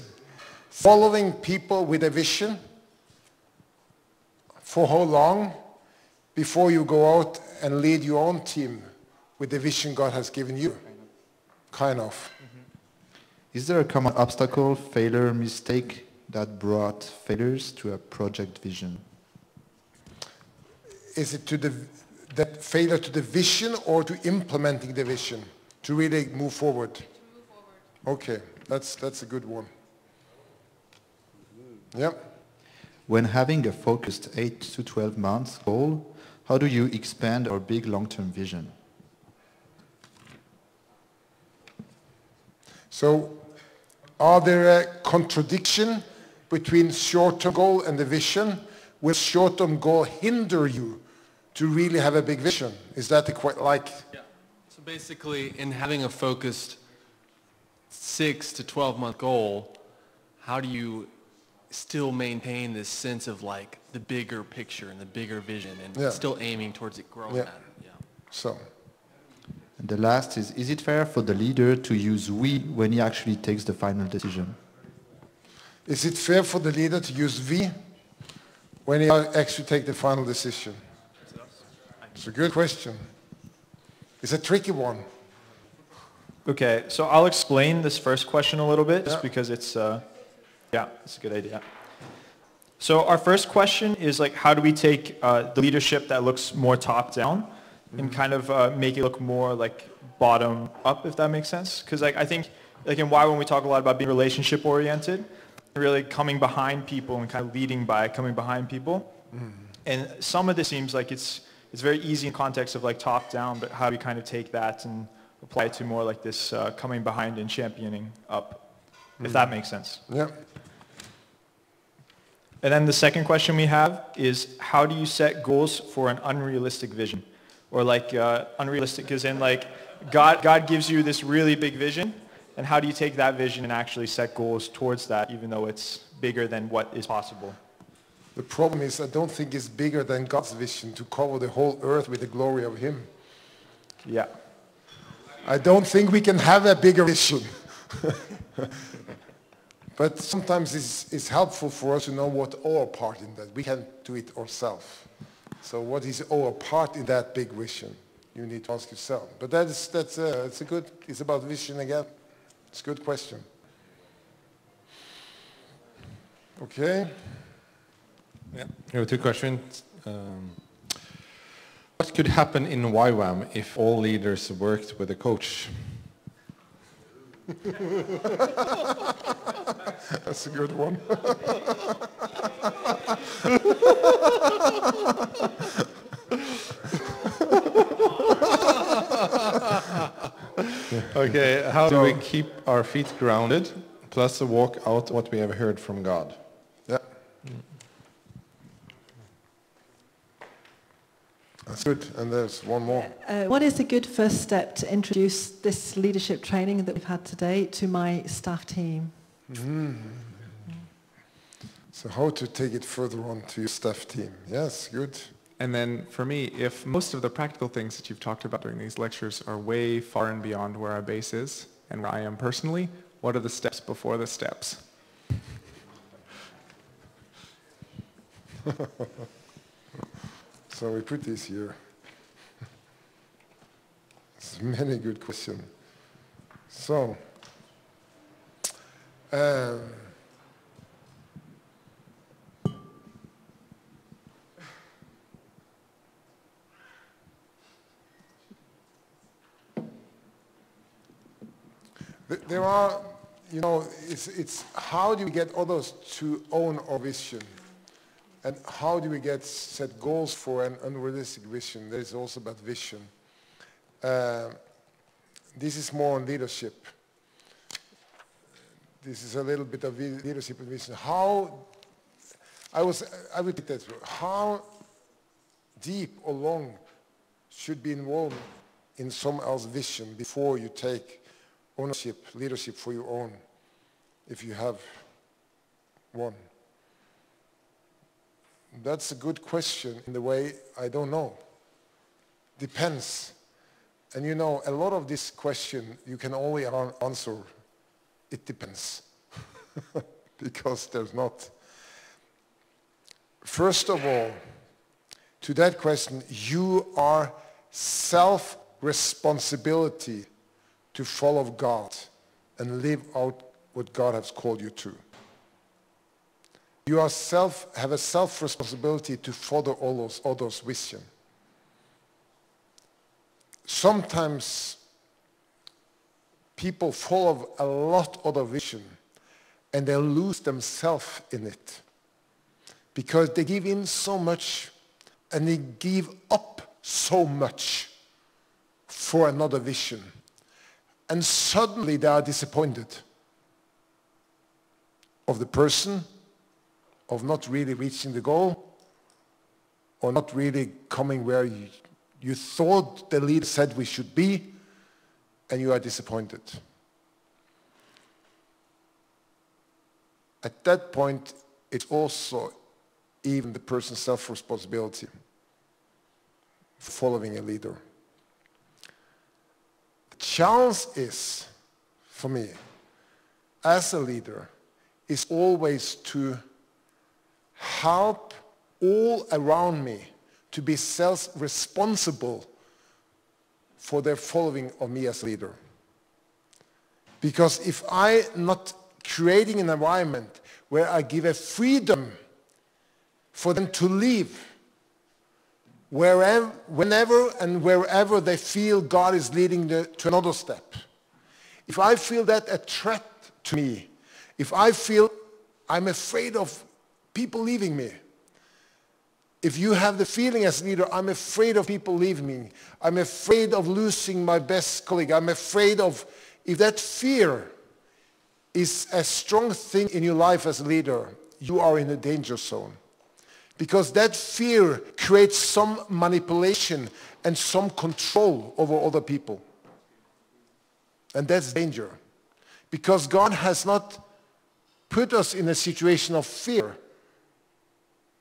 following people with a vision, for how long before you go out and lead your own team with the vision God has given you? Kind of. Is there a common obstacle, failure, mistake that brought failures to a project vision? Is it to that failure to the vision or to implementing the vision to really move forward? To move forward. Okay, that's a good one. Yep. When having a focused 8 to 12 months goal, how do you expand our big long-term vision? So, are there a contradiction between short-term goal and the vision? Will short-term goal hinder you to really have a big vision? Is that quite like? Yeah, it's a basically, in having a focused 6 to 12-month goal, how do you still maintain this sense of like the bigger picture and the bigger vision and still aiming towards it growing that? Yeah. So. And the last is it fair for the leader to use we when he actually takes the final decision? Is it fair for the leader to use we when he actually takes the final decision? It's a good question. It's a tricky one. Okay, so I'll explain this first question a little bit, just because it's, it's a good idea. So our first question is like, how do we take the leadership that looks more top-down and kind of make it look more like bottom-up, if that makes sense? Because like I think, like in YWAM we talk a lot about being relationship-oriented, really coming behind people and kind of leading by coming behind people. And some of this seems like it's very easy in context of like top-down, but how do we kind of take that and apply it to more like this coming behind and championing up, if that makes sense. Yeah. And then the second question we have is, how do you set goals for an unrealistic vision? Or like unrealistic as in like God gives you this really big vision, and how do you take that vision and actually set goals towards that, even though it's bigger than what is possible? The problem is I don't think it's bigger than God's vision to cover the whole earth with the glory of Him. Yeah. I don't think we can have a bigger vision. But sometimes it's helpful for us to know what our part in that. We can't do it ourselves. So what is our part in that big vision? You need to ask yourself. But it's about vision again. It's a good question. Okay. Yeah, here are two questions. What could happen in YWAM if all leaders worked with a coach? That's a good one. Okay, how do we keep our feet grounded, plus walk out what we have heard from God? Yeah. That's good. And there's one more. What is a good first step to introduce this leadership training that we've had today to my staff team? So how to take it further on to your staff team? Yes, good. And then for me, if most of the practical things that you've talked about during these lectures are way far and beyond where our base is and where I am personally, what are the steps before the steps? So we put this here. It's many good questions. So, there are, it's how do we get others to own our vision? And how do we set goals for an unrealistic vision? That is also about vision. This is more on leadership. This is a little bit of leadership and vision. I would take that through. How deep or long should be involved in someone else's vision before you take ownership, leadership for your own, if you have one? That's a good question in the way I don't know. Depends. And a lot of this question you can only answer, it depends. Because there's not. First of all, to that question, you are self-responsibility to follow God and live out what God has called you to. You have a self-responsibility to follow all those others' vision. Sometimes people follow a lot of other vision and they lose themselves in it because they give in so much and they give up so much for another vision. And suddenly they are disappointed of the person, of not really reaching the goal, or not really coming where you thought the leader said we should be, and you are disappointed. At that point, it's also even the person's self-responsibility for following a leader. The challenge is, for me, as a leader, is always to help all around me to be self-responsible for their following of me as leader. Because if I'm not creating an environment where I give a freedom for them to live wherever, whenever and wherever they feel God is leading them to another step. If I feel that a threat to me, if I feel I'm afraid of people leaving me, if you have the feeling as leader, I'm afraid of people leaving me, I'm afraid of losing my best colleague, I'm afraid of, if that fear is a strong thing in your life as a leader, you are in a danger zone. Because that fear creates some manipulation and some control over other people. And that's danger. Because God has not put us in a situation of fear,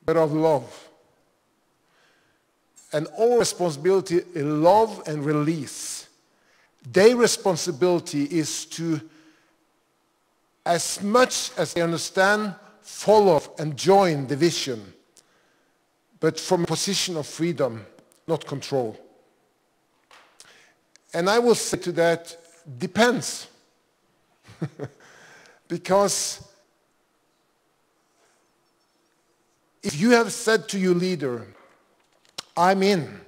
but of love. And our responsibility is love and release. Their responsibility is to, as much as they understand, follow and join the vision, but from a position of freedom, not control. And I will say to that, depends. Because if you have said to your leader, I'm in,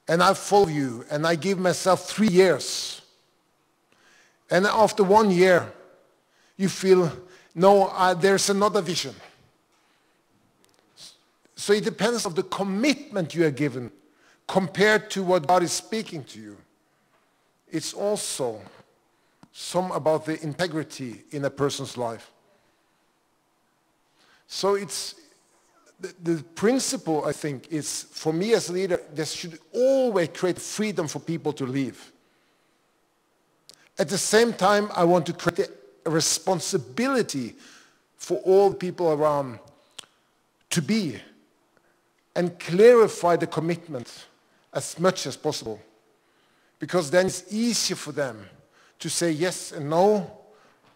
and I follow you, and I give myself 3 years, and after 1 year, you feel, no, there's another vision. So it depends on the commitment you are given compared to what God is speaking to you. It's also some about the integrity in a person's life. So it's the principle, I think, is for me as a leader, there should always create freedom for people to leave. At the same time, I want to create a responsibility for all people around to be and clarify the commitment as much as possible. Because then it's easier for them to say yes and no,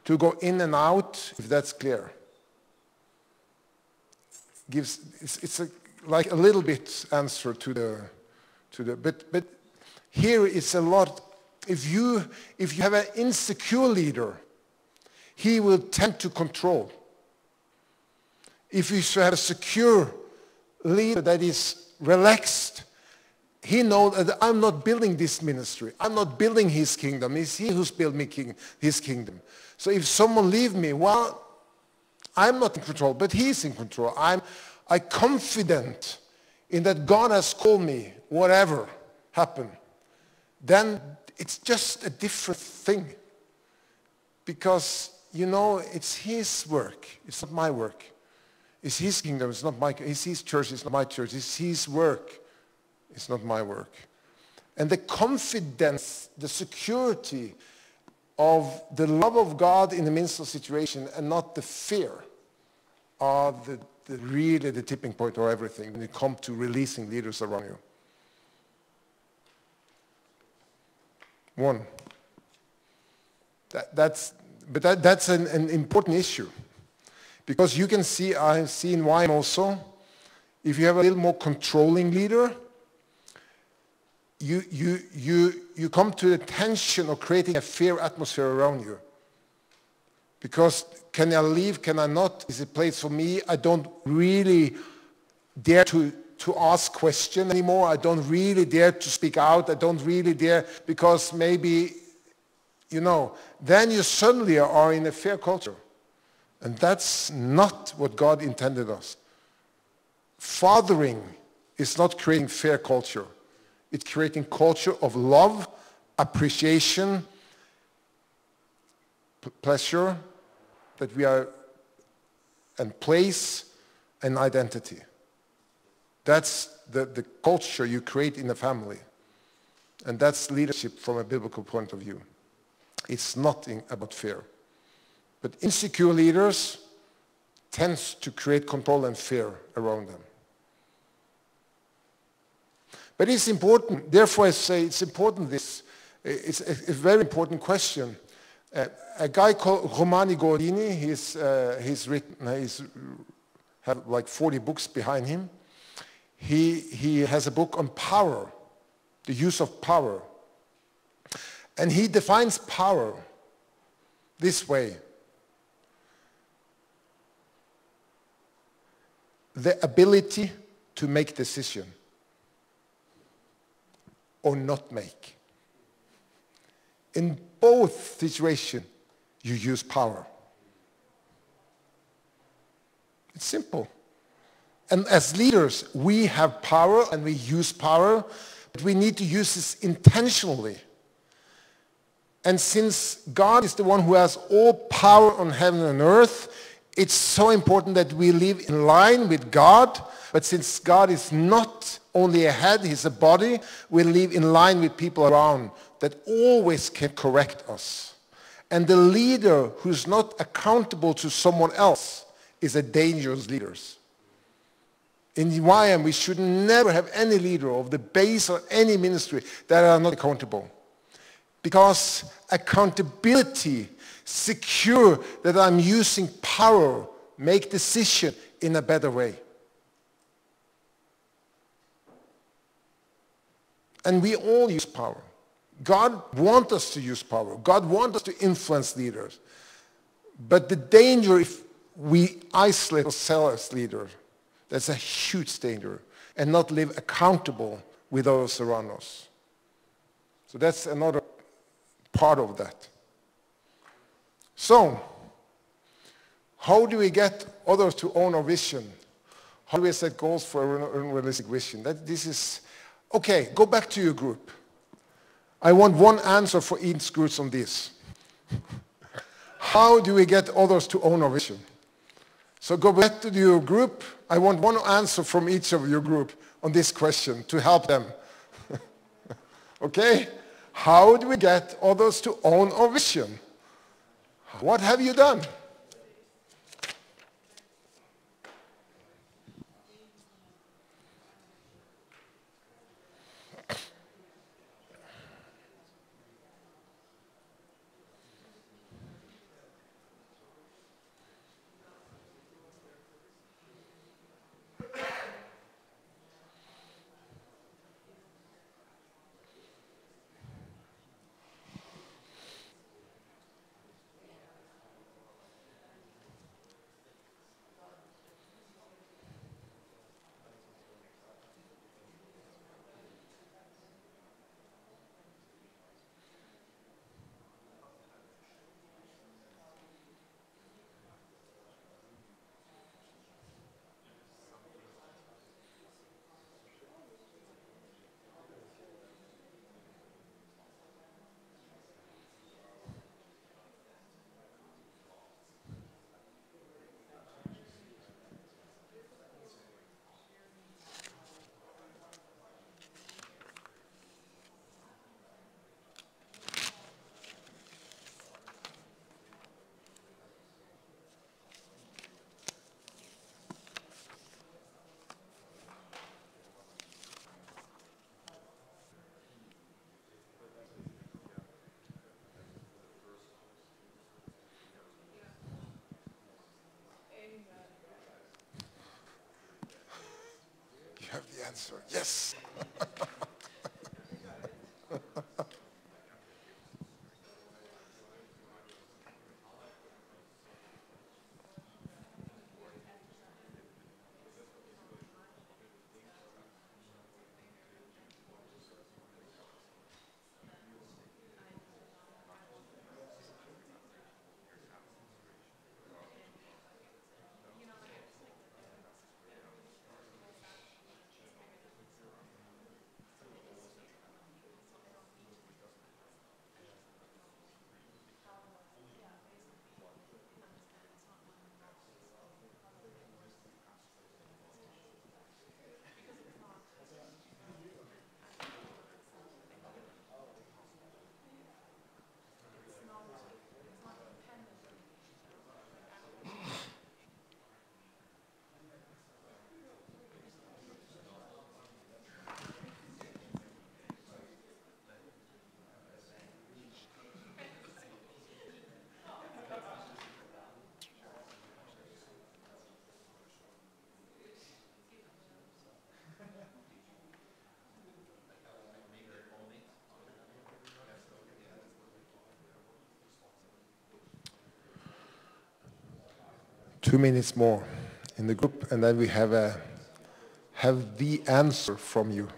to go in and out, if that's clear. It's like a little bit answer to the but here it's a lot. If you have an insecure leader, he will tend to control. If you have a secure leader that is relaxed, he knows that I'm not building this ministry. I'm not building his kingdom. It's he who's built me his kingdom. So if someone leaves me, well, I'm not in control, but he's in control. I'm confident in that God has called me, whatever happened. Then it's just a different thing. Because, you know, it's his work. It's not my work. It's his kingdom. It's not my. It's his church. It's not my church. It's his work. It's not my work. And the confidence, the security of the love of God in the midst of situation and not the fear are really the tipping point of everything when it comes to releasing leaders around you. One. That's an important issue. Because you can see, I've seen why also, if you have a little more controlling leader, you come to the tension of creating a fear atmosphere around you. Because can I leave, can I not? Is it a place for me? I don't really dare to ask questions anymore. I don't really dare to speak out. I don't really dare because maybe, you know, then you suddenly are in a fear culture. And that's not what God intended us. Fathering is not creating fear culture. It's creating culture of love, appreciation, pleasure, that we are, and place, and identity. That's the culture you create in the family. And that's leadership from a biblical point of view. It's nothing about fear. But insecure leaders tend to create control and fear around them. But it's important, therefore I say it's important it's a very important question. A guy called Romani Guardini, he's have like 40 books behind him. He has a book on power, the use of power. And he defines power this way. The ability to make decision or not make. In both situations, you use power. It's simple. And as leaders, we have power and we use power, but we need to use this intentionally. And since God is the one who has all power on heaven and earth, it's so important that we live in line with God. But since God is not only a head, he's a body, we live in line with people around that always can correct us. And the leader who's not accountable to someone else is a dangerous leader. In YM, we should never have any leader of the base or any ministry that are not accountable. Because accountability secure that I'm using power, make decision in a better way. And we all use power. God wants us to use power. God wants us to influence leaders. But the danger if we isolate ourselves as leaders, that's a huge danger, and not live accountable with those around us. So that's another part of that. So, how do we get others to own our vision? How do we set goals for a unrealistic vision? This is, okay, go back to your group. I want one answer for each group on this. How do we get others to own our vision? So go back to your group. I want one answer from each of your group on this question to help them. Okay? How do we get others to own our vision? What have you done? You have the answer. Yes. 2 minutes more in the group, and then we have the answer from you.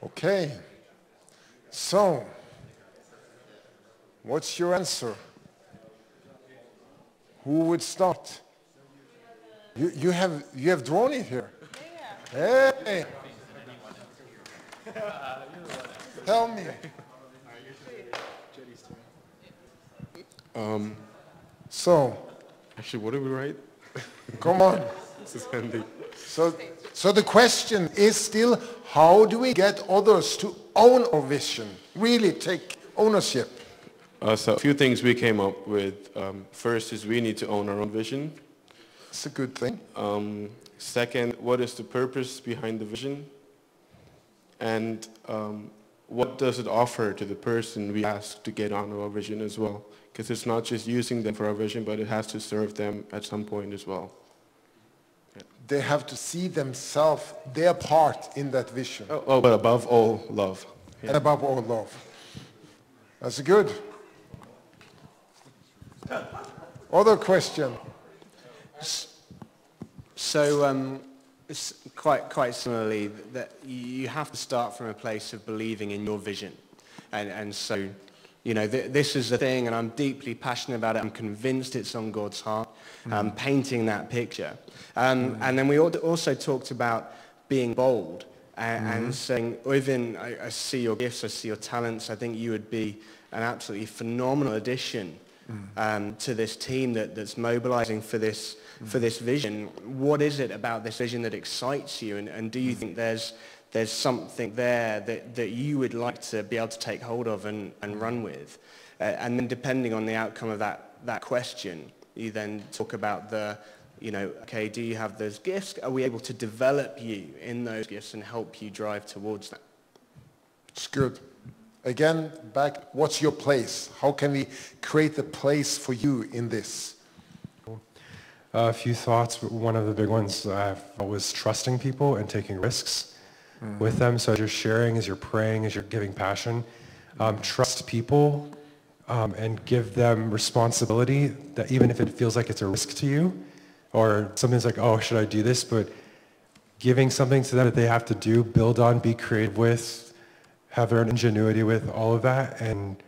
Okay, so what's your answer? Who would start? You have drawn it here. Hey, tell me. So, actually, what did we write? Come on. This is handy. So the question is still, how do we get others to own our vision, really take ownership? So a few things we came up with. First is we need to own our own vision. It's a good thing. Second, what is the purpose behind the vision? And what does it offer to the person we ask to get on our vision as well? Because it's not just using them for our vision, but it has to serve them at some point as well. They have to see themselves, their part in that vision. Oh, but above all, love. Yeah. And above all, love. That's good. Other question? So, it's quite similarly, that you have to start from a place of believing in your vision. And so, you know, this is the thing, and I'm deeply passionate about it. I'm convinced it's on God's heart, painting that picture. And then we also talked about being bold and saying, Oivind, I see your gifts, I see your talents. I think you would be an absolutely phenomenal addition to this team that's mobilizing for this vision. What is it about this vision that excites you? And do you think there's something there that you would like to be able to take hold of and run with? And then depending on the outcome of that question, you then talk about okay, do you have those gifts? Are we able to develop you in those gifts and help you drive towards that? It's good. Again, back, what's your place? How can we create a place for you in this? A few thoughts. One of the big ones was trusting people and taking risks with them. So as you're sharing, as you're praying, as you're giving passion, trust people and give them responsibility, that even if it feels like it's a risk to you, or something's like, oh, should I do this? But giving something to them that they have to do, build on, be creative with, have their own ingenuity with, all of that, and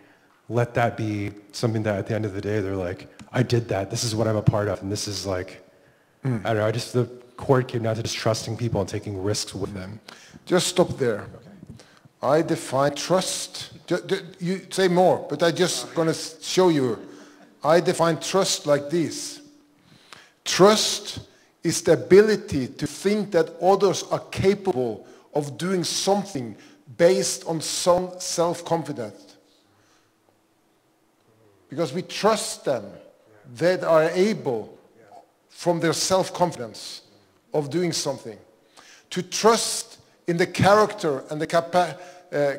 let that be something that at the end of the day, they're like, I did that. This is what I'm a part of. And this is like, I don't know, the cord came down to just trusting people and taking risks with them. Just stop there. Okay. I define trust. You say more, but I'm just going to show you. I define trust like this. Trust is the ability to think that others are capable of doing something based on some self-confidence. Because we trust them that are able, from their self-confidence, of doing something. To trust in the character and the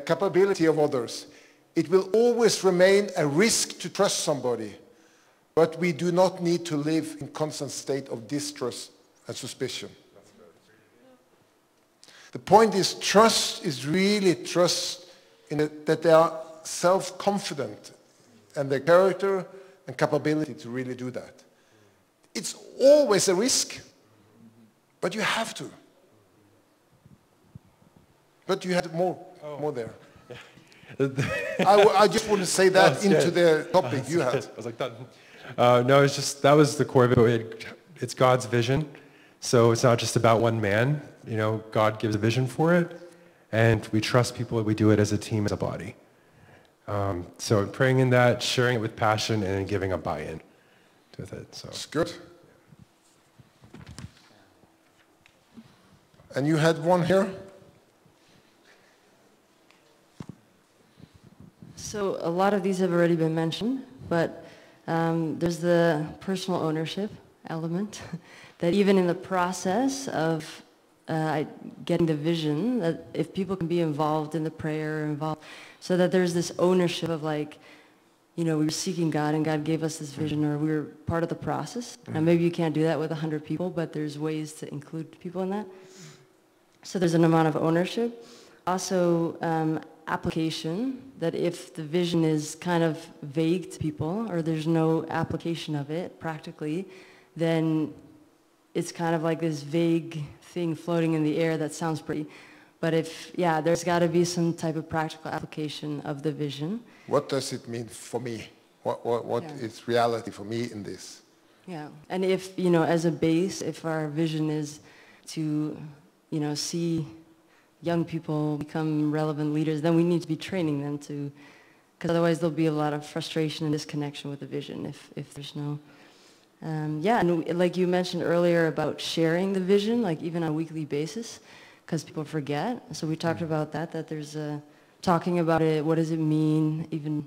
capability of others. It will always remain a risk to trust somebody. But we do not need to live in constant state of distrust and suspicion. The point is, trust is really trust in that they are self-confident and their character and capability to really do that. It's always a risk, but you have to. But you had more there. I just want to say that into the topic you had. I was like, no, it's just, that was the core of it. It's God's vision. So it's not just about one man. You know, God gives a vision for it, and we trust people. We do it as a team, as a body. So praying in that, sharing it with passion, and then giving a buy-in with it. So it's good. And you had one here? So a lot of these have already been mentioned, but there's the personal ownership element that even in the process of getting the vision, that if people can be involved in the prayer, involved, so that there's this ownership of like, you know, we were seeking God and God gave us this vision, or we were part of the process. Now maybe you can't do that with 100 people, but there's ways to include people in that. So there's an amount of ownership. Also application, that if the vision is kind of vague to people or there's no application of it practically, then it's kind of like this vague thing floating in the air that sounds pretty. But if, yeah, there's got to be some type of practical application of the vision. What does it mean for me? What is reality for me in this? Yeah, and if, you know, as a base, if our vision is to, you know, see young people become relevant leaders, then we need to be training them to, because otherwise there'll be a lot of frustration and disconnection with the vision if there's no, yeah, and like you mentioned earlier about sharing the vision, like even on a weekly basis, because people forget. So we talked about that there's talking about it, what does it mean, even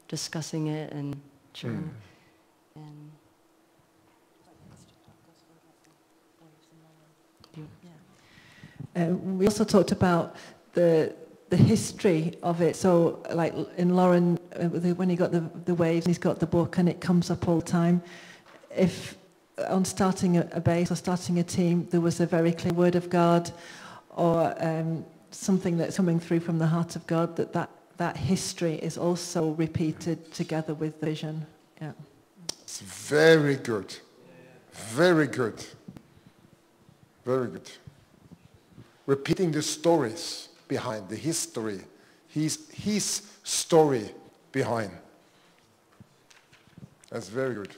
discussing it and sharing. We also talked about the history of it. So like in Lauren, when he got the waves, he's got the book and it comes up all the time. If on starting a base or starting a team, there was a very clear word of God or something that's coming through from the heart of God, that history is also repeated together with vision. Yeah. It's very good. Very good. Very good. Repeating the stories behind, the history, his story behind. That's very good.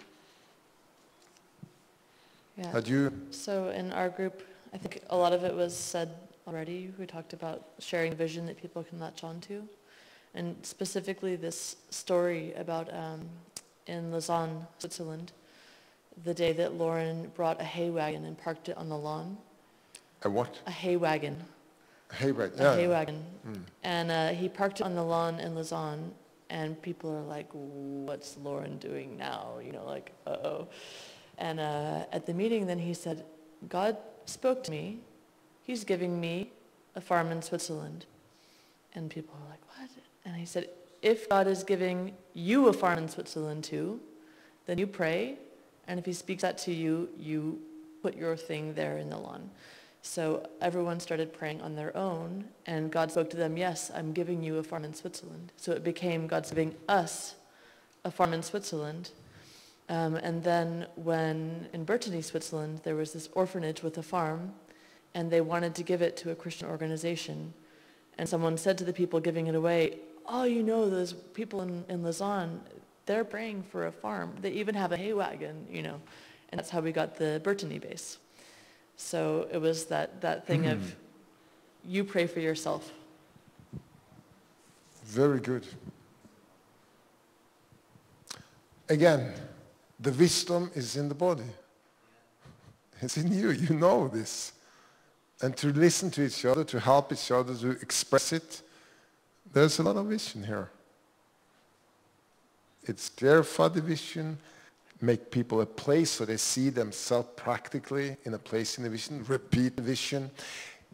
Yeah. Had you? So in our group, I think a lot of it was said already. We talked about sharing vision that people can latch onto. And specifically this story about in Lausanne, Switzerland, the day that Lauren brought a hay wagon and parked it on the lawn. A what? A hay wagon. A hay wagon, yeah. A hay wagon. And he parked it on the lawn in Lausanne, and people are like, what's Lauren doing now? You know, like, uh-oh. And at the meeting then he said, God spoke to me. He's giving me a farm in Switzerland. And people are like, what? And he said, if God is giving you a farm in Switzerland too, then you pray, and if he speaks that to you, you put your thing there in the lawn. So everyone started praying on their own, and God spoke to them, yes, I'm giving you a farm in Switzerland. So it became God's giving us a farm in Switzerland. And then when in Brittany, Switzerland, there was this orphanage with a farm, and they wanted to give it to a Christian organization. And someone said to the people giving it away, oh, you know, those people in Lausanne, they're praying for a farm. They even have a hay wagon, you know. And that's how we got the Brittany base. So it was that thing of you pray for yourself. Very good. Again, the wisdom is in the body. It's in you. You know this. And to listen to each other, to help each other, to express it, there's a lot of vision here. It's clarify the vision, make people a place so they see themselves practically in a place in the vision, repeat the vision,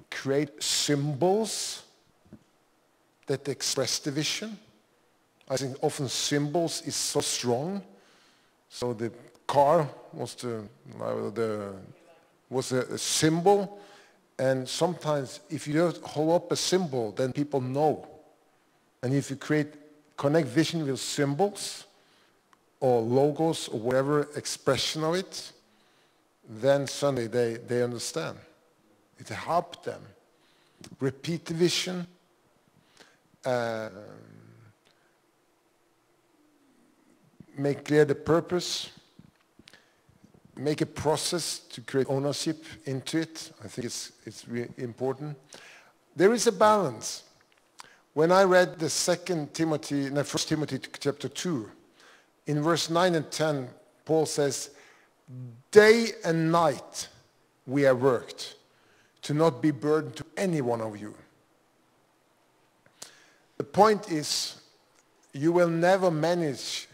create symbols that express the vision. I think often symbols is so strong So the car was a symbol, and sometimes if you just hold up a symbol, then people know. And if you connect vision with symbols or logos or whatever expression of it, then suddenly they understand. It helped them. Repeat the vision. Make clear the purpose. Make a process to create ownership into it. I think it's really important. There is a balance. When I read the 1 Timothy chapter 2, in verse 9 and 10, Paul says, day and night we have worked to not be burdened to any one of you. The point is, you will never manage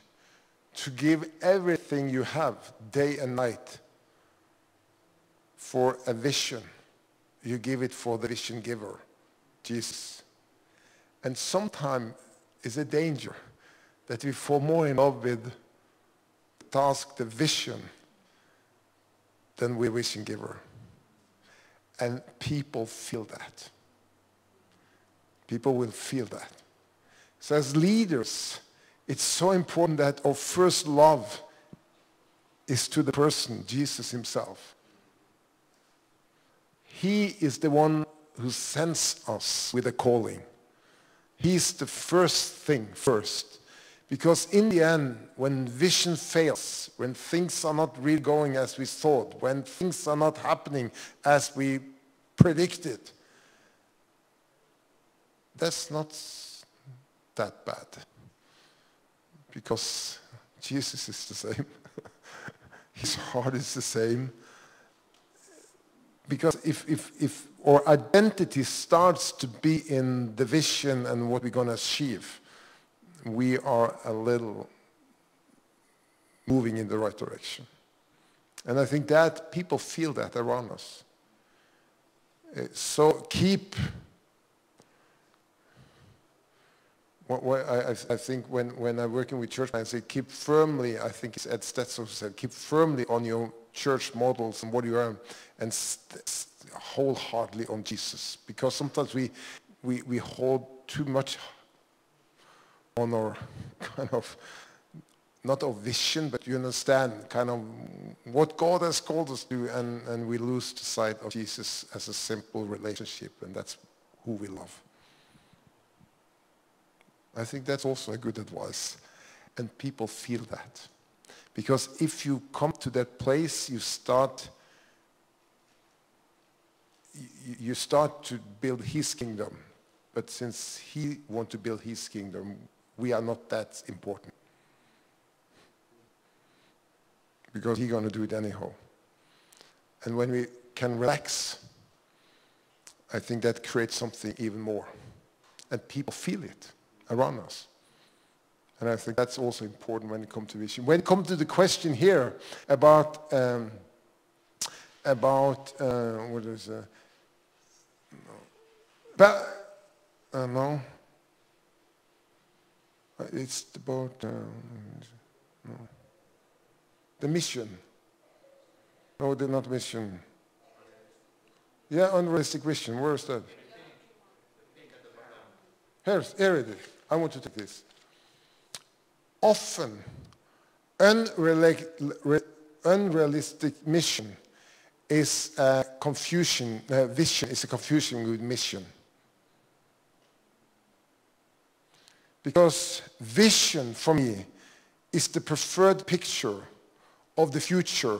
to give everything you have day and night for a vision. You give it for the vision giver, Jesus. And sometimes it's a danger that we fall more in love with the task, the vision, than with the vision giver. And people feel that. People will feel that. So as leaders, it's so important that our first love is to the person, Jesus himself. He is the one who sends us with a calling. He's the first thing first. Because in the end, when vision fails, when things are not really going as we thought, when things are not happening as we predicted, that's not that bad. Because Jesus is the same. His heart is the same. Because if our identity starts to be in the vision and what we're going to achieve, we are a little moving in the right direction. And I think that people feel that around us. So keep... I think when I'm working with church, I say keep firmly, I think it's Ed Stetson who said, keep firmly on your church models and what you are, and wholeheartedly on Jesus. Because sometimes we hold too much on our kind of, not our vision, but you understand kind of what God has called us to, and we lose sight of Jesus as a simple relationship, and that's who we love. I think that's also a good advice. And people feel that. Because if you come to that place, you start to build his kingdom. But since he wants to build his kingdom, we are not that important. Because he's going to do it anyhow. And when we can relax, I think that creates something even more. And people feel it around us. And I think that's also important when it comes to vision. When it comes to the question here about what is no, it's about the mission. No, they're not mission. Yeah, unrealistic vision. Where is that? Here it is. I want to take this. Often, unrealistic mission is a confusion. Vision is a confusion with mission. Because vision, for me, is the preferred picture of the future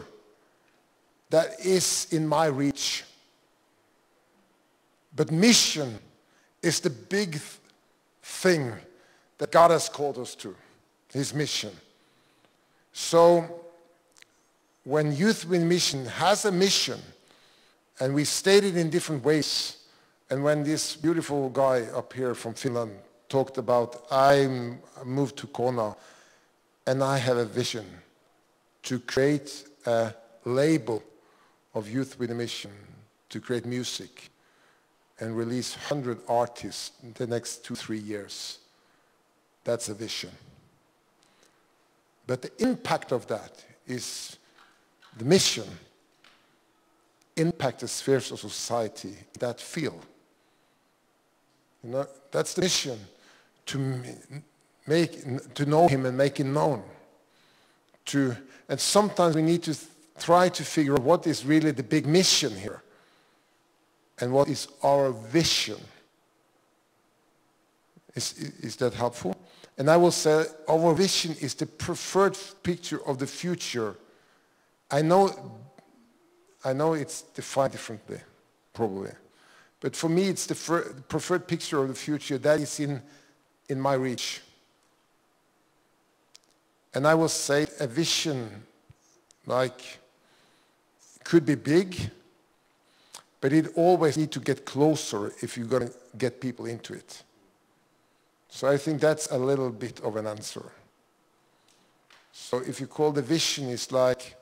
that is in my reach. But mission is the big thing that God has called us to, his mission. So when Youth with Mission has a mission, and we state it in different ways, and when this beautiful guy up here from Finland talked about, I moved to Kona, and I have a vision to create a label of Youth with a Mission, to create music, and release 100 artists in the next 2-3 years. That's a vision. But the impact of that is the mission, impact the spheres of society that field. You know, that's the mission, to know him and make him known. And sometimes we need to try to figure out what is really the big mission here and what is our vision. Is that helpful? And I will say our vision is the preferred picture of the future. I know it's defined differently, probably. But for me, it's the preferred picture of the future that is in my reach. And I will say a vision like could be big, but it always needs to get closer if you're going to get people into it. So I think that's a little bit of an answer. So if you call the vision is like,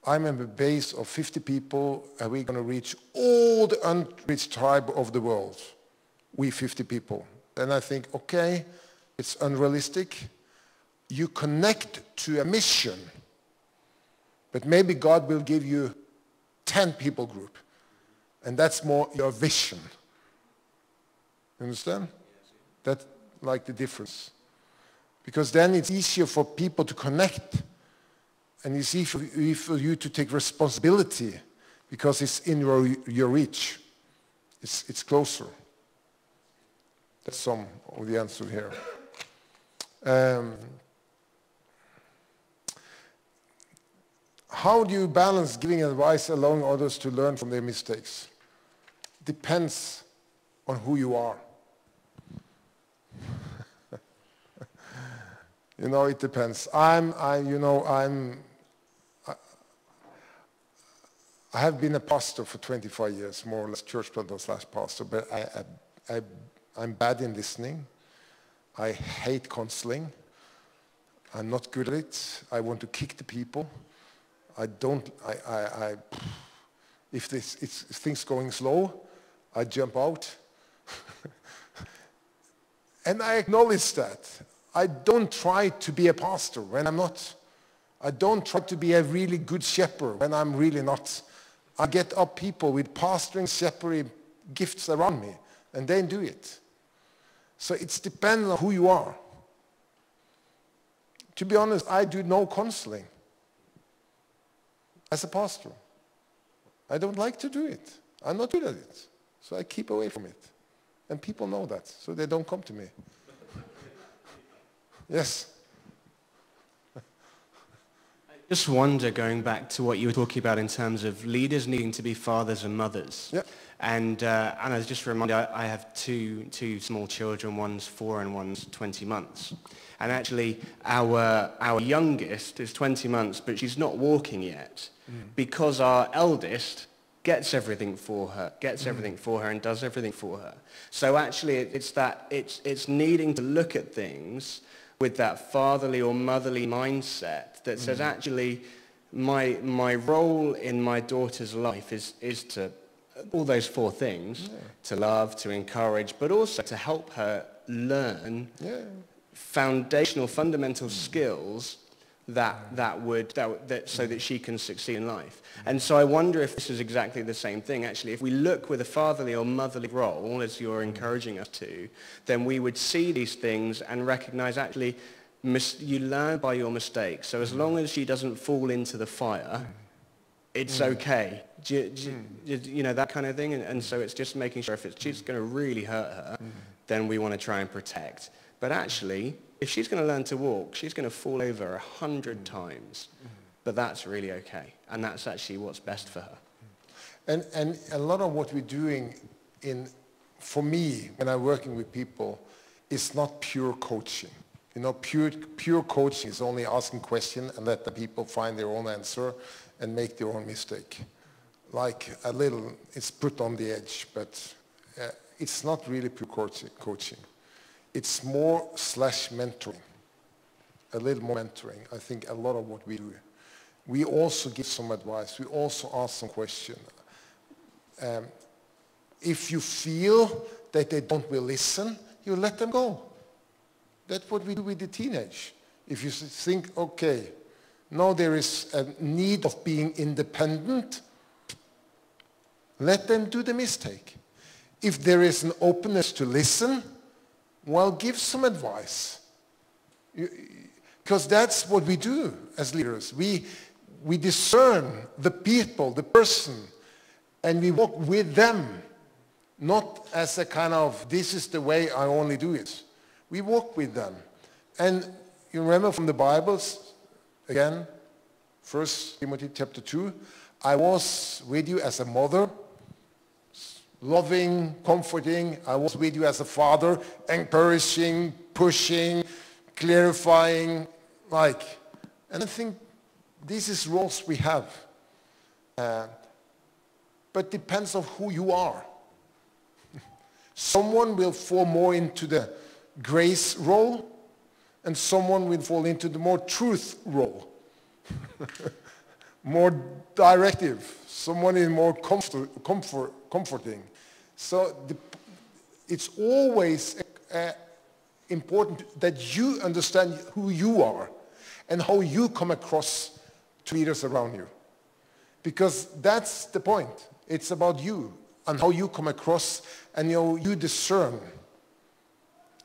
I'm in a base of 50 people and we're going to reach all the unreached tribe of the world. We 50 people. Then I think, okay, it's unrealistic. You connect to a mission, but maybe God will give you 10 people group. And that's more your vision. You understand? That's like the difference. Because then it's easier for people to connect. And it's easier for you to take responsibility because it's in your reach. It's closer. That's some of the answer here. How do you balance giving advice, allowing others to learn from their mistakes? Depends on who you are. You know, it depends. I have been a pastor for 25 years, more or less church planter slash pastor, but I'm bad in listening. I hate counseling. I'm not good at it. I want to kick the people. If things going slow, I jump out. And I acknowledge that. I don't try to be a pastor when I'm not. I don't try to be a really good shepherd when I'm really not. I get up people with pastoring, shepherding gifts around me, and they do it. So it's dependent on who you are. To be honest, I do no counseling as a pastor. I don't like to do it. I'm not good at it. So I keep away from it. And people know that, so they don't come to me. Yes? I just wonder, going back to what you were talking about in terms of leaders needing to be fathers and mothers. Yep. And I was just reminded, I have two small children, one's 4 and one's 20 months. And actually, our youngest is 20 months, but she's not walking yet because our eldest gets everything for her, and does everything for her. So actually, it's needing to look at things with that fatherly or motherly mindset that says, actually, my role in my daughter's life is to, all those 4 things, to love, to encourage, but also to help her learn fundamental skills so that she can succeed in life. And so I wonder if this is exactly the same thing. Actually, if we look with a fatherly or motherly role, as you're encouraging us to, then we would see these things and recognize, actually, you learn by your mistakes. So as long as she doesn't fall into the fire, it's okay. You know, that kind of thing. And so it's just making sure if she's going to really hurt her, then we want to try and protect. But actually, if she's going to learn to walk, she's going to fall over 100 times. But that's really okay. And that's actually what's best for her. And a lot of what we're doing for me, when I'm working with people, is not pure coaching. You know, pure coaching is only asking questions and let the people find their own answer and make their own mistake. Like a little, it's put on the edge, but it's not really pure coaching. It's more / mentoring, a little more mentoring. I think a lot of what we do. We also give some advice. We also ask some questions. If you feel that they don't will listen, you let them go. That's what we do with the teenage. if you think, okay, now there is a need of being independent, let them do the mistake. If there is an openness to listen, well, give some advice. Because that's what we do as leaders. We discern the people, the person, and we walk with them, not as a kind of, this is the way I only do it. We walk with them. And you remember from the Bibles, again, 1 Timothy chapter 2, I was with you as a mother, loving, comforting. I was with you as a father, encouraging, pushing, clarifying, and I think this is roles we have. But depends on who you are. Someone will fall more into the grace role, and someone will fall into the more truth role. More directive. Someone is more comforting. So it's always important that you understand who you are and how you come across to leaders around you. Because that's the point. It's about you and how you come across and you discern.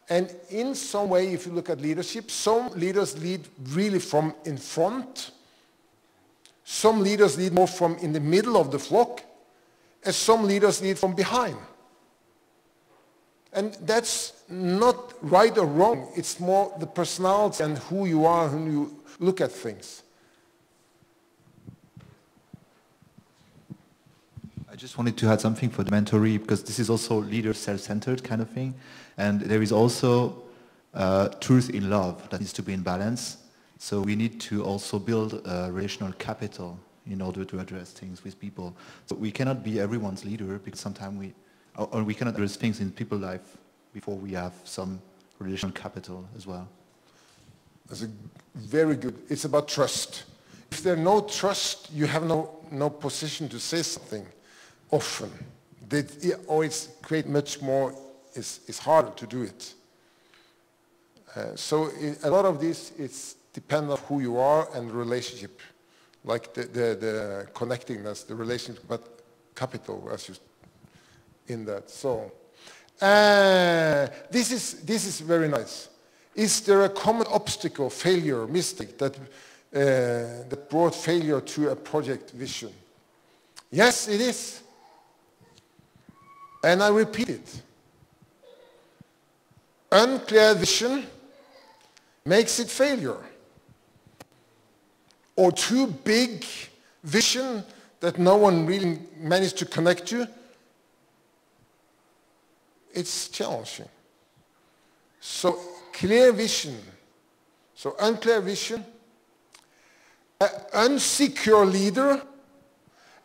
And in some way, if you look at leadership, some leaders lead really from in front. Some leaders lead more from in the middle of the flock. And some leaders lead from behind. And that's not right or wrong. It's more the personality and who you are when you look at things. I just wanted to add something for the mentoree, because this is also leader self-centered kind of thing. And there is also truth in love that needs to be in balance. So we need to also build a relational capital in order to address things with people. So we cannot be everyone's leader, because sometimes we cannot address things in people's life before we have some relational capital as well. That's very good. It's about trust. If there's no trust, you have no position to say something often. Or it's create much more, it's harder to do it. So a lot of this, it's depend on who you are and relationship, like the connectingness, the relationship, but capital as you in that. So this is very nice. Is there a common obstacle, failure, mistake that brought failure to a project vision? Yes, it is. And I repeat it. Unclear vision makes it failure. Or too big vision that no one really managed to connect to, it's challenging. So clear vision, so unclear vision, an unsecure leader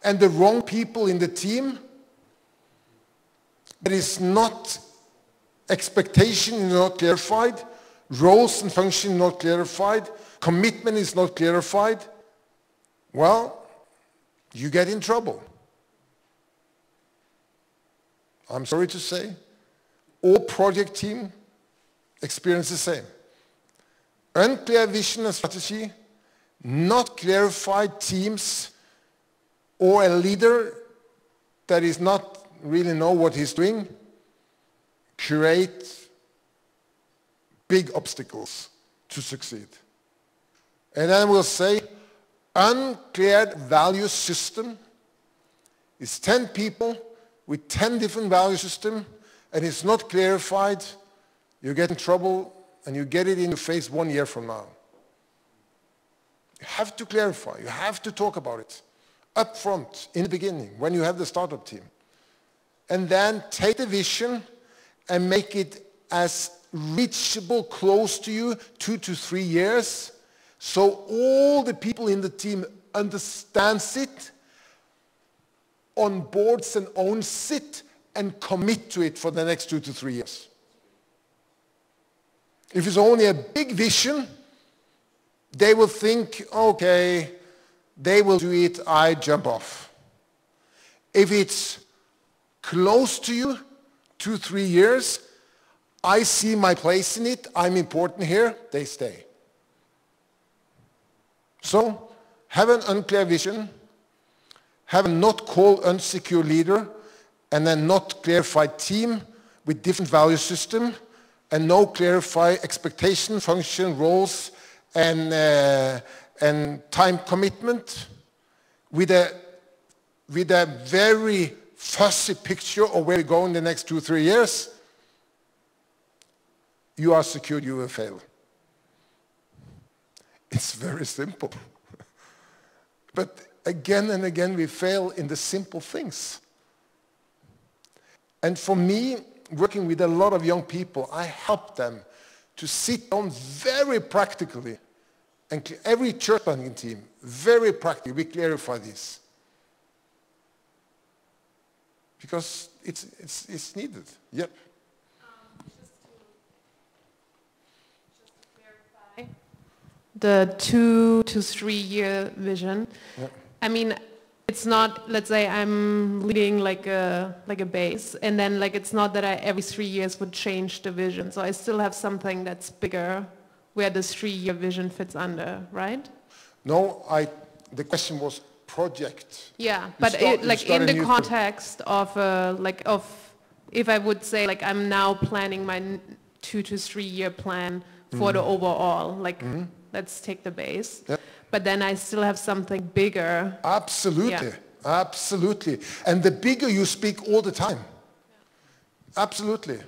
and the wrong people in the team, that is not expectation is not clarified, roles and function not clarified, commitment is not clarified, well, you get in trouble. I'm sorry to say, all project team experience the same. Unclear vision and strategy, not clarified teams, or a leader that is not really know what he's doing, create big obstacles to succeed. And then we'll say, unclear value system is 10 people with 10 different value systems, and it's not clarified, you get in trouble, and you get it in your face 1 year from now. You have to clarify, you have to talk about it up front, in the beginning, when you have the startup team. And then take the vision and make it as reachable, close to you, 2 to 3 years, so all the people in the team understands it, on boards and owns it, and commit to it for the next 2 to 3 years. If it's only a big vision, they will think, okay, they will do it, I jump off. If it's close to you, 2 to 3 years, I see my place in it, I'm important here, they stay. So, have an unclear vision, have a not called unsecure leader, and a not clarified team with different value system, and no clarified expectation, function, roles, and time commitment, with a very fuzzy picture of where we go in the next 2-3 years, you are secured you will fail. It's very simple. But again and again we fail in the simple things. And for me, working with a lot of young people, I help them to sit down very practically, and every church planting team, very practically, we clarify this. Because it's needed. Yep. The 2 to 3 year vision. Yep. I mean, it's not, let's say I'm leading like a base, and then like it's not that I every 3 years would change the vision. So I still have something that's bigger where this 3-year vision fits under, right? No, the question was project. Yeah, but like in the context of if I would say like I'm now planning my 2 to 3 year plan for the overall, like let's take the base. Yep. But then I still have something bigger. Absolutely, Yeah. absolutely. And the bigger you speak all the time. Absolutely.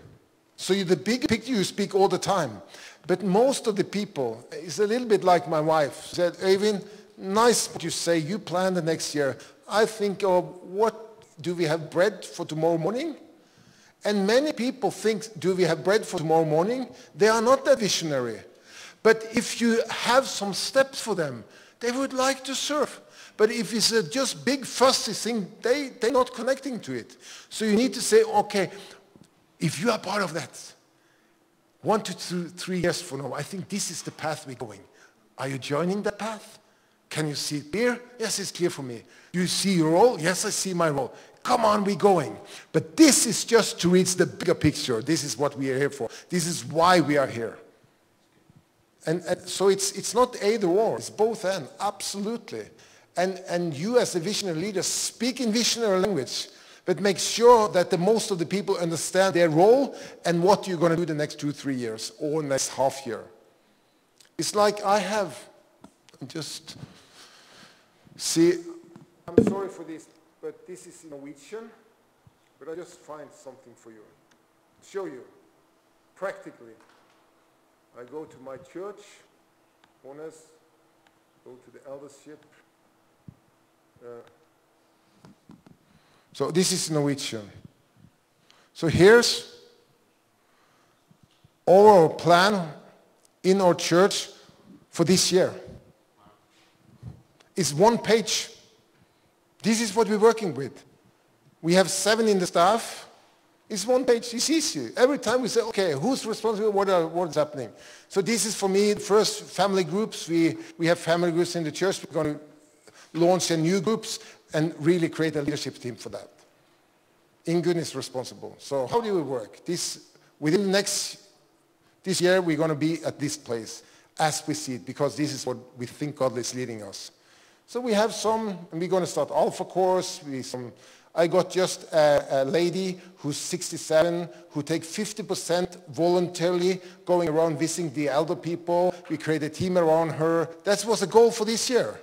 So the bigger picture you speak all the time. But most of the people, it's a little bit like my wife said, Oivind, nice what you say, you plan the next year. I think of what, do we have bread for tomorrow morning? And many people think, do we have bread for tomorrow morning? They are not that visionary. But if you have some steps for them, they would like to serve. But if it's a just big fussy thing, they're not connecting to it. So you need to say, okay, if you are part of that, 1 to 3 years from now, I think this is the path we're going. Are you joining that path? Can you see it clear? Yes, it's clear for me. You see your role? Yes, I see my role. Come on, we're going. But this is just to reach the bigger picture. This is what we are here for. This is why we are here. And so it's not either or, it's both and, absolutely. And you as a visionary leader speak in visionary language, but make sure that the most of the people understand their role and what you're going to do the next 2-3 years or next half year. It's like I have, just see, I'm sorry for this, but this is in Norwegian, but I just find something for you. Show you, practically. I go to my church, honest, go to the eldership. So this is Norwegian. So here's our plan in our church for this year. It's 1 page. This is what we're working with. We have 7 in the staff. It's 1 page. It's easy. Every time we say, okay, who's responsible? What is happening? So this is for me, first family groups. We have family groups in the church. We're going to launch a new groups and really create a leadership team for that. Ingun is responsible. So how do we work? Within this year, we're going to be at this place as we see it, because this is what we think God is leading us. So we have some, and we're going to start Alpha course. I got just a lady who's 67 who takes 50% voluntarily going around visiting the elder people. We create a team around her. That was a goal for this year.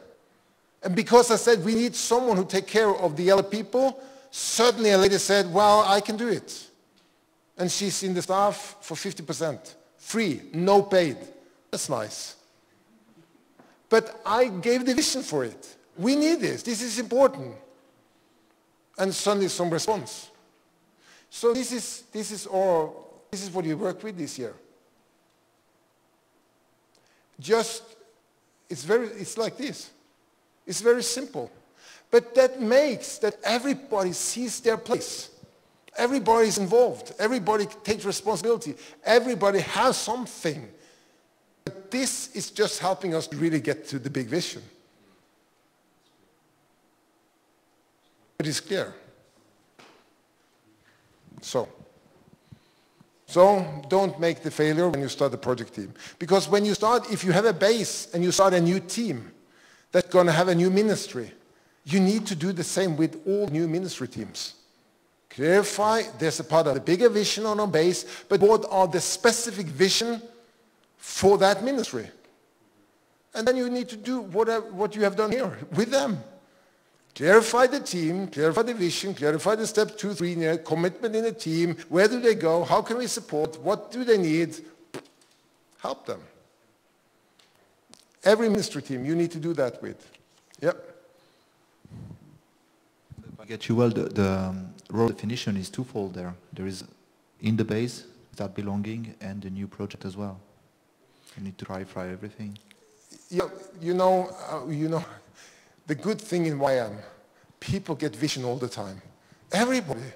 And because I said we need someone who takes care of the elder people, suddenly a lady said, well, I can do it. And she's in the staff for 50%. Free, no paid. That's nice. But I gave the vision for it. We need this. This is important. And suddenly some response. So this is what we work with this year. It's like this. It's very simple. But that makes that everybody sees their place. Everybody is involved. Everybody takes responsibility. Everybody has something. But this is just helping us to really get to the big vision. It is clear. So don't make the failure when you start the project team. Because when you start, if you have a base and you start a new team, that's going to have a new ministry. You need to do the same with all new ministry teams. Clarify, there's a part of the bigger vision on our base, but what are the specific vision for that ministry? And then you need to do what you have done here with them. Clarify the team, clarify the vision, clarify the step 2, 3, commitment in the team, where do they go, how can we support, what do they need? Help them. Every ministry team, you need to do that with. Yep. If I get you well, the role definition is twofold there. There is in the base, that belonging, and the new project as well. You need to clarify everything. Yeah, you know, the good thing in YM, people get vision all the time. Everybody.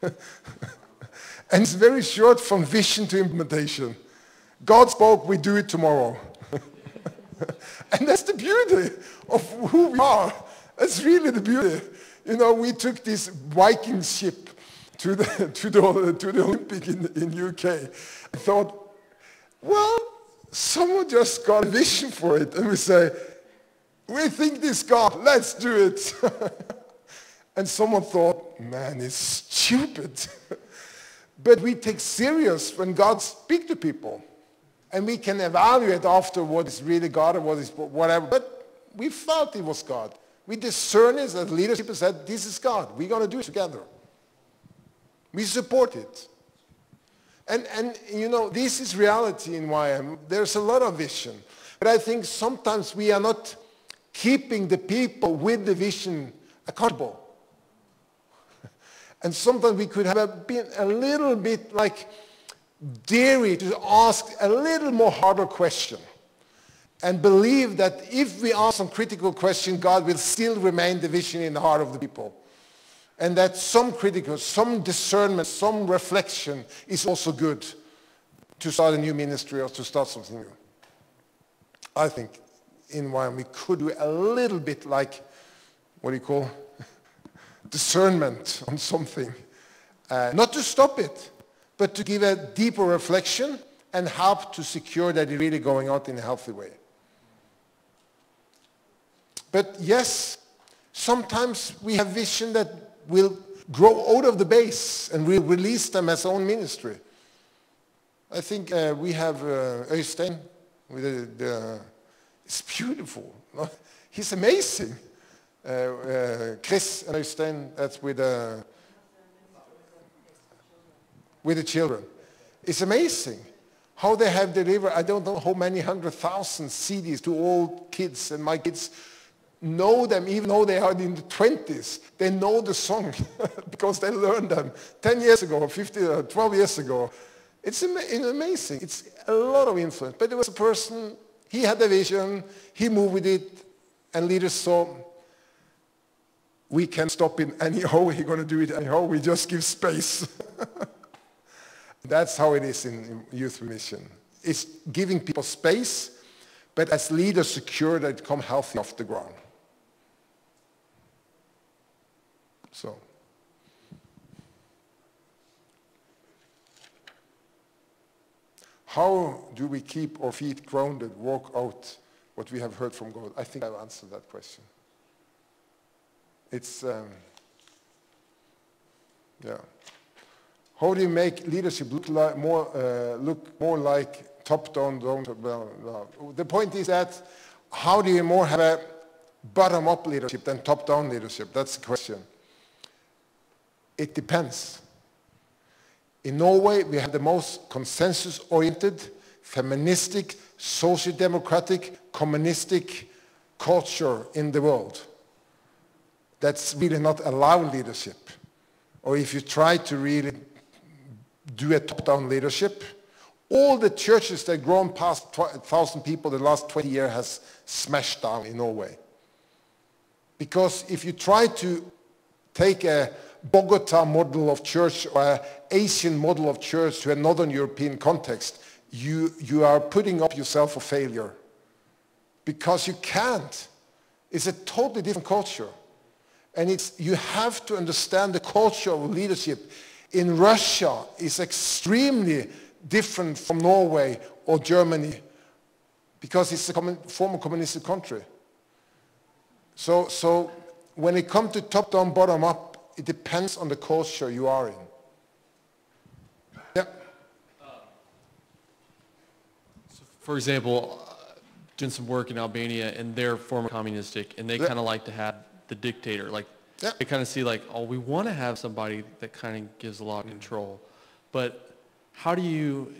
And it's very short from vision to implementation. God spoke, we do it tomorrow. And that's the beauty of who we are. That's really the beauty. You know, we took this Viking ship to the Olympic in UK. I thought, well, someone just got a vision for it. And we say, we think this God, let's do it. And someone thought, man, it's stupid. But we take serious when God speaks to people. And we can evaluate after what is really God or what is whatever. But we felt it was God. We discern it as leadership and said, this is God. We're going to do it together. We support it. And you know, this is reality in YM. There's a lot of vision. But I think sometimes we are not keeping the people with the vision accountable. And sometimes we could have been a little bit like dare to ask a little more harder question and believe that if we ask some critical question, God will still remain the vision in the heart of the people. And that some critical, some discernment, some reflection is also good to start a new ministry or to start something new. I think in YM we could do a little bit like, what do you call, discernment on something. Not to stop it, but to give a deeper reflection and help to secure that it's really going out in a healthy way. But yes, sometimes we have vision that will grow out of the base and we'll release them as own ministry. I think we have Øystein with it's beautiful. He's amazing. Chris and Øystein, that's with the children. It's amazing how they have delivered, I don't know how many 100,000 CDs to all kids, and my kids know them even though they are in the 20s. They know the song because they learned them 10 years ago, 12 years ago. It's amazing. It's a lot of influence. But there was a person, he had a vision, he moved with it, and leaders saw, we can't stop him anyhow, we're going to do it anyhow, we just give space. That's how it is in youth mission. It's giving people space, but as leaders secure that it come healthy off the ground. So. How do we keep our feet grounded, walk out what we have heard from God? I think I've answered that question. It's, yeah. How do you make leadership look more like top-down? The point is that how do you more have a bottom-up leadership than top-down leadership? That's the question. It depends. In Norway, we have the most consensus-oriented, feministic, social-democratic, communistic culture in the world. That's really not allowed leadership. Or if you try to really do a top-down leadership, all the churches that grown past 1,000 people the last 20 years has smashed down in Norway. Because if you try to take a Bogota model of church or an Asian model of church to a Northern European context, you are putting up yourself for failure. Because you can't. It's a totally different culture. And you have to understand the culture of leadership in Russia is extremely different from Norway or Germany because it's a former communistic country. So when it comes to top-down, bottom-up, it depends on the culture you are in. Yeah. So for example, doing some work in Albania, and they're former communistic, and they kind of like to have the dictator. Like, they kind of see like, oh, we want to have somebody that kind of gives a lot of control. But how do you,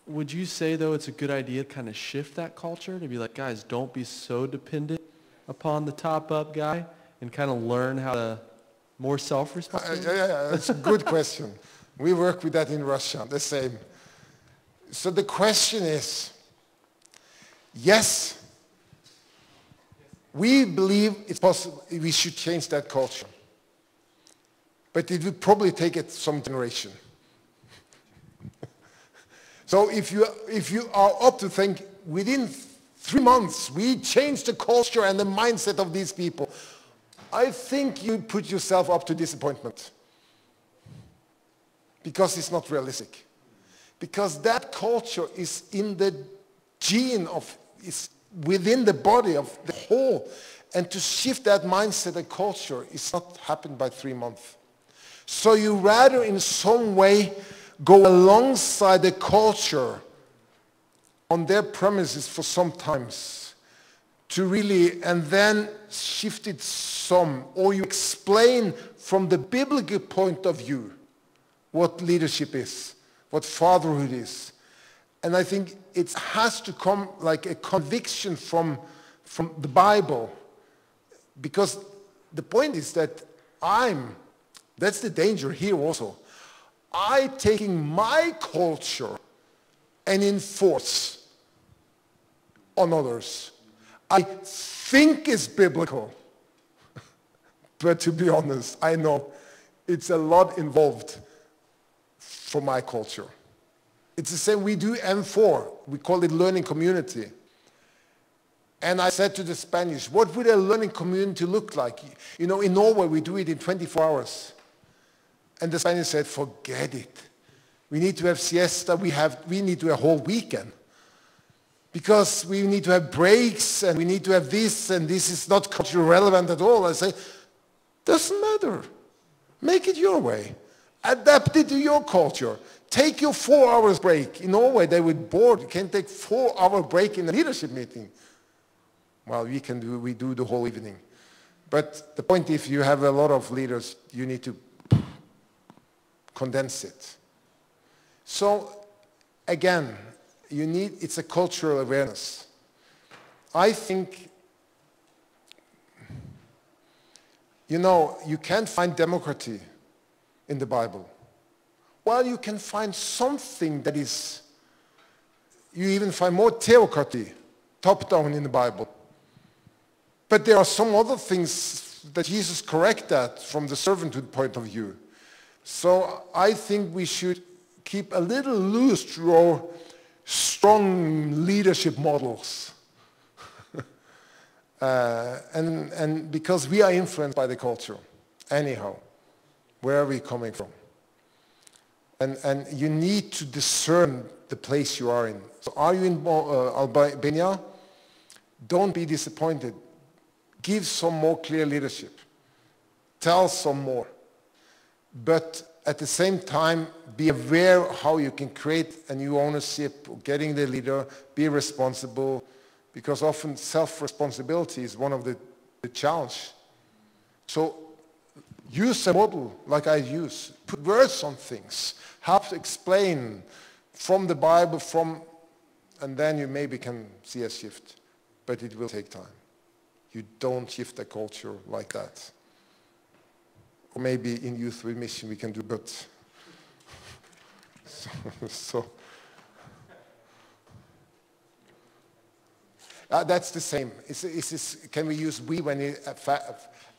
would you say though it's a good idea to kind of shift that culture, to be like, guys, don't be so dependent upon the top-up guy, and kind of learn how to more self-responsibility? Yeah, that's a good question. We work with that in Russia, the same. So the question is, yes, we believe it's possible, we should change that culture. But it will probably take it some generation. So if you are up to think within 3 months we change the culture and the mindset of these people, I think you put yourself up to disappointment. Because it's not realistic. Because that culture is in the gene of, is within the body of the whole. And to shift that mindset and culture is not happened by 3 months. So you rather in some way go alongside the culture on their premises for some times to really, and then shift it some, or you explain from the biblical point of view what leadership is, what fatherhood is. And I think it has to come like a conviction from the Bible, because the point is that that's the danger here also. I taking my culture and enforce on others. I think it's biblical, but to be honest, I know it's a lot involved for my culture. It's the same, we do M4, we call it learning community. And I said to the Spanish, what would a learning community look like? You know, in Norway we do it in 24 hours. And the Spanish said, forget it. We need to have siesta, we need to have a whole weekend. Because we need to have breaks, and we need to have this, and this is not culturally relevant at all. I say, doesn't matter. Make it your way. Adapt it to your culture. Take your 4 hours break. In Norway, they would bored. You can take 4-hour break in a leadership meeting. Well, we do the whole evening. But the point, if you have a lot of leaders, you need to condense it. So, again, it's a cultural awareness. I think, you can't find democracy in the Bible. Well, you can find something that is, you even find more theocracy, top-down in the Bible. But there are some other things that Jesus corrects that from the servanthood point of view. So I think we should keep a little loose to our strong leadership models. And because we are influenced by the culture, anyhow, where are we coming from? And you need to discern the place you are in. So are you in Albania? Don't be disappointed. Give some more clear leadership. Tell some more. But at the same time, be aware how you can create a new ownership, getting the leader, be responsible, because often self-responsibility is one of the challenge. So use a model like I use. Put words on things. Have to explain from the Bible, and then you maybe can see a shift. But it will take time. You don't shift a culture like that. Or maybe in Youth with Mission we can do but. That's the same. Can we use we when you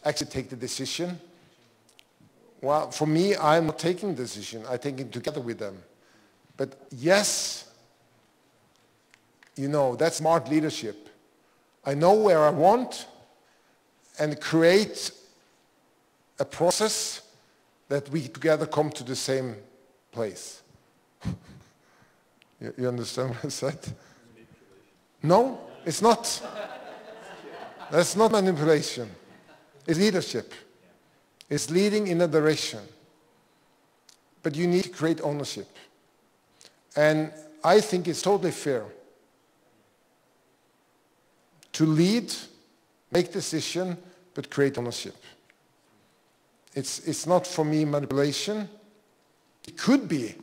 actually take the decision? Well, for me, I'm not taking the decision. I'm taking it together with them. But yes, that's smart leadership. I know where I want and create a process that we together come to the same place. You understand what I said? No, it's not. That's not manipulation. It's leadership. It's leading in a direction. But you need to create ownership. And I think it's totally fair to lead, make decision, but create ownership. It's not for me manipulation. It could be.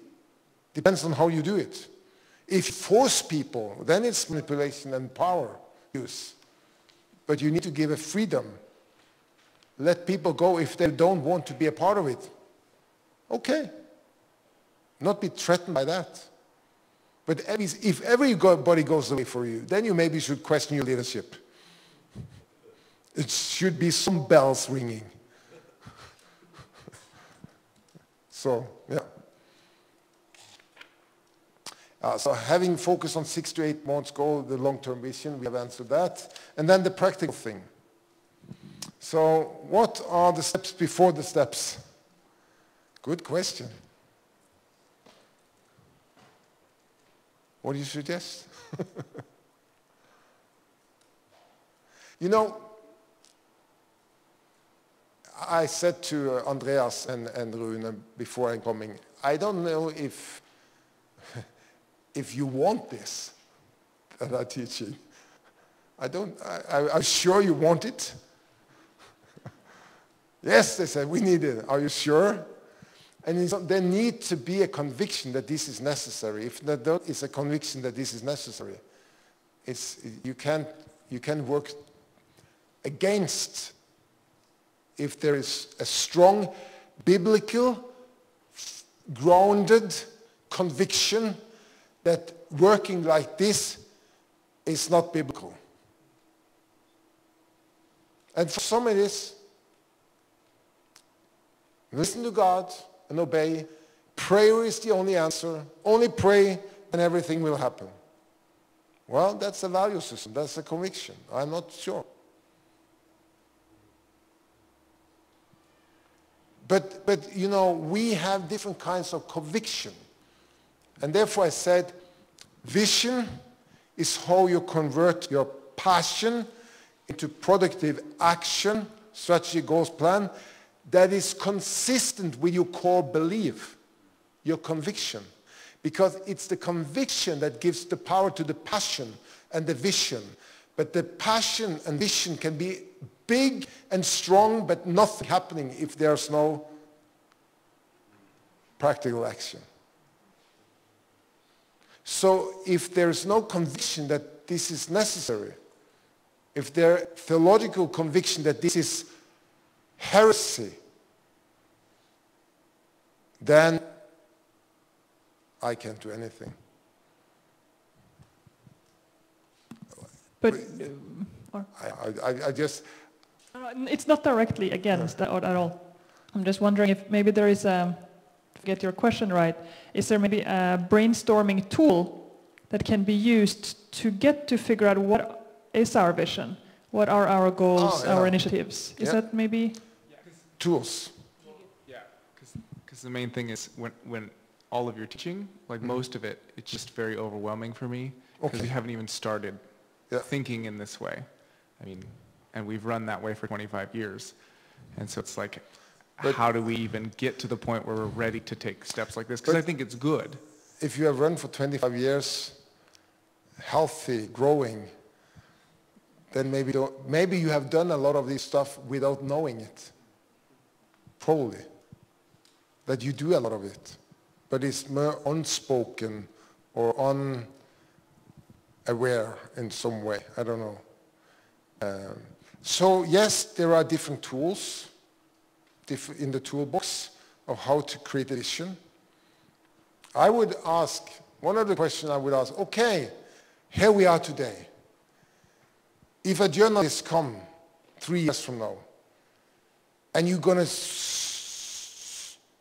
Depends on how you do it. If you force people, then it's manipulation and power use. But you need to give a freedom. Let people go if they don't want to be a part of it. Okay. Not be threatened by that. But if everybody goes away for you, then you maybe should question your leadership. It should be some bells ringing. So, yeah. So having focused on 6 to 8 months goal, the long-term vision, we have answered that. And then the practical thing. So what are the steps before the steps? Good question. What do you suggest? You know, I said to Andreas and Rune before I'm coming, I don't know if you want this that I'm teaching. I'm sure you want it. Yes, they said, we need it. Are you sure? And there needs to be a conviction that this is necessary. If there is a conviction that this is necessary, you can work against if there is a strong biblical grounded conviction that working like this is not biblical. And for some it is. Listen to God and obey. Prayer is the only answer. Only pray and everything will happen. Well, that's a value system. That's a conviction. I'm not sure. But you know, we have different kinds of conviction. And therefore I said, vision is how you convert your passion into productive action, strategy, goals, plan, that is consistent with your core belief, your conviction. Because it's the conviction that gives the power to the passion and the vision. But the passion and vision can be big and strong, but nothing happening if there's no practical action. So if there's no conviction that this is necessary, if there's theological conviction that this is heresy, then I can't do anything. But I just... It's not directly against that at all. I'm just wondering if maybe there is a, to get your question right, is there maybe a brainstorming tool that can be used to get to figure out what is our vision? What are our goals, our initiatives? Is that maybe... Tools. Yeah, because the main thing is when all of your teaching, like most of it, it's just very overwhelming for me because we haven't even started thinking in this way. I mean, and we've run that way for 25 years. And so it's like, how do we even get to the point where we're ready to take steps like this? Because I think it's good. If you have run for 25 years, healthy, growing, then maybe you have done a lot of this stuff without knowing it. Probably. That you do a lot of it. But it's more unspoken or unaware in some way. I don't know. So yes, there are different tools in the toolbox of how to create a vision. I would ask, one of the questions I would ask, okay, here we are today. If a journalist come 3 years from now, and you're going to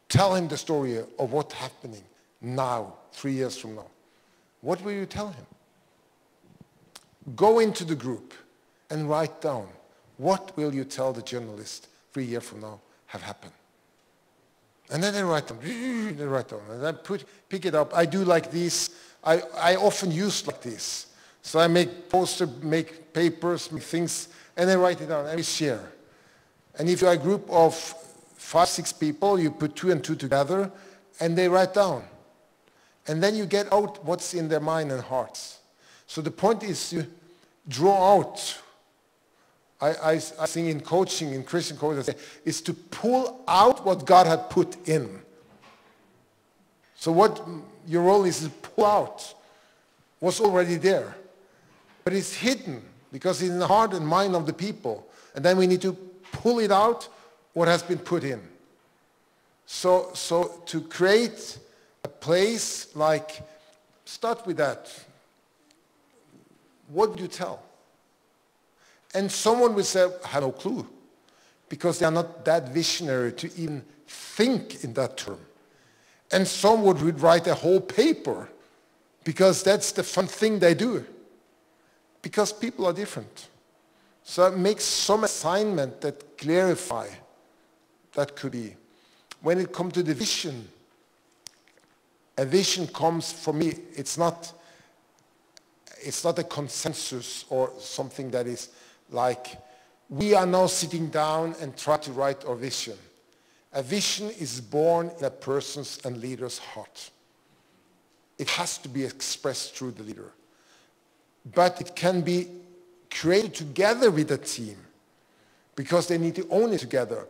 tell him the story of what's happening now, 3 years from now, what will you tell him? Go into the group and write down, what will you tell the journalist 3 years from now have happened? And then they write down, and then pick it up. I do like this. I often use like this. So I make posters, make papers, make things, and I write it down and we share. And if you're a group of 5, 6 people, you put 2 and 2 together and they write down. And then you get out what's in their mind and hearts. So the point is you draw out. I think in coaching, in Christian coaching, is to pull out what God had put in. So what your role is to pull out what's already there. But it's hidden because it's in the heart and mind of the people. And then we need to pull it out what has been put in. So to create a place like, start with that. What do you tell? And someone will say, I have no clue, because they are not that visionary to even think in that term. And some would write a whole paper, because that's the fun thing they do. Because people are different. So make some assignment that clarify. That could be. When it comes to the vision, a vision comes, for me, it's not a consensus or something that is like, we are now sitting down and try to write our vision. A vision is born in a person's and leader's heart. It has to be expressed through the leader. But it can be created together with a team because they need to own it together.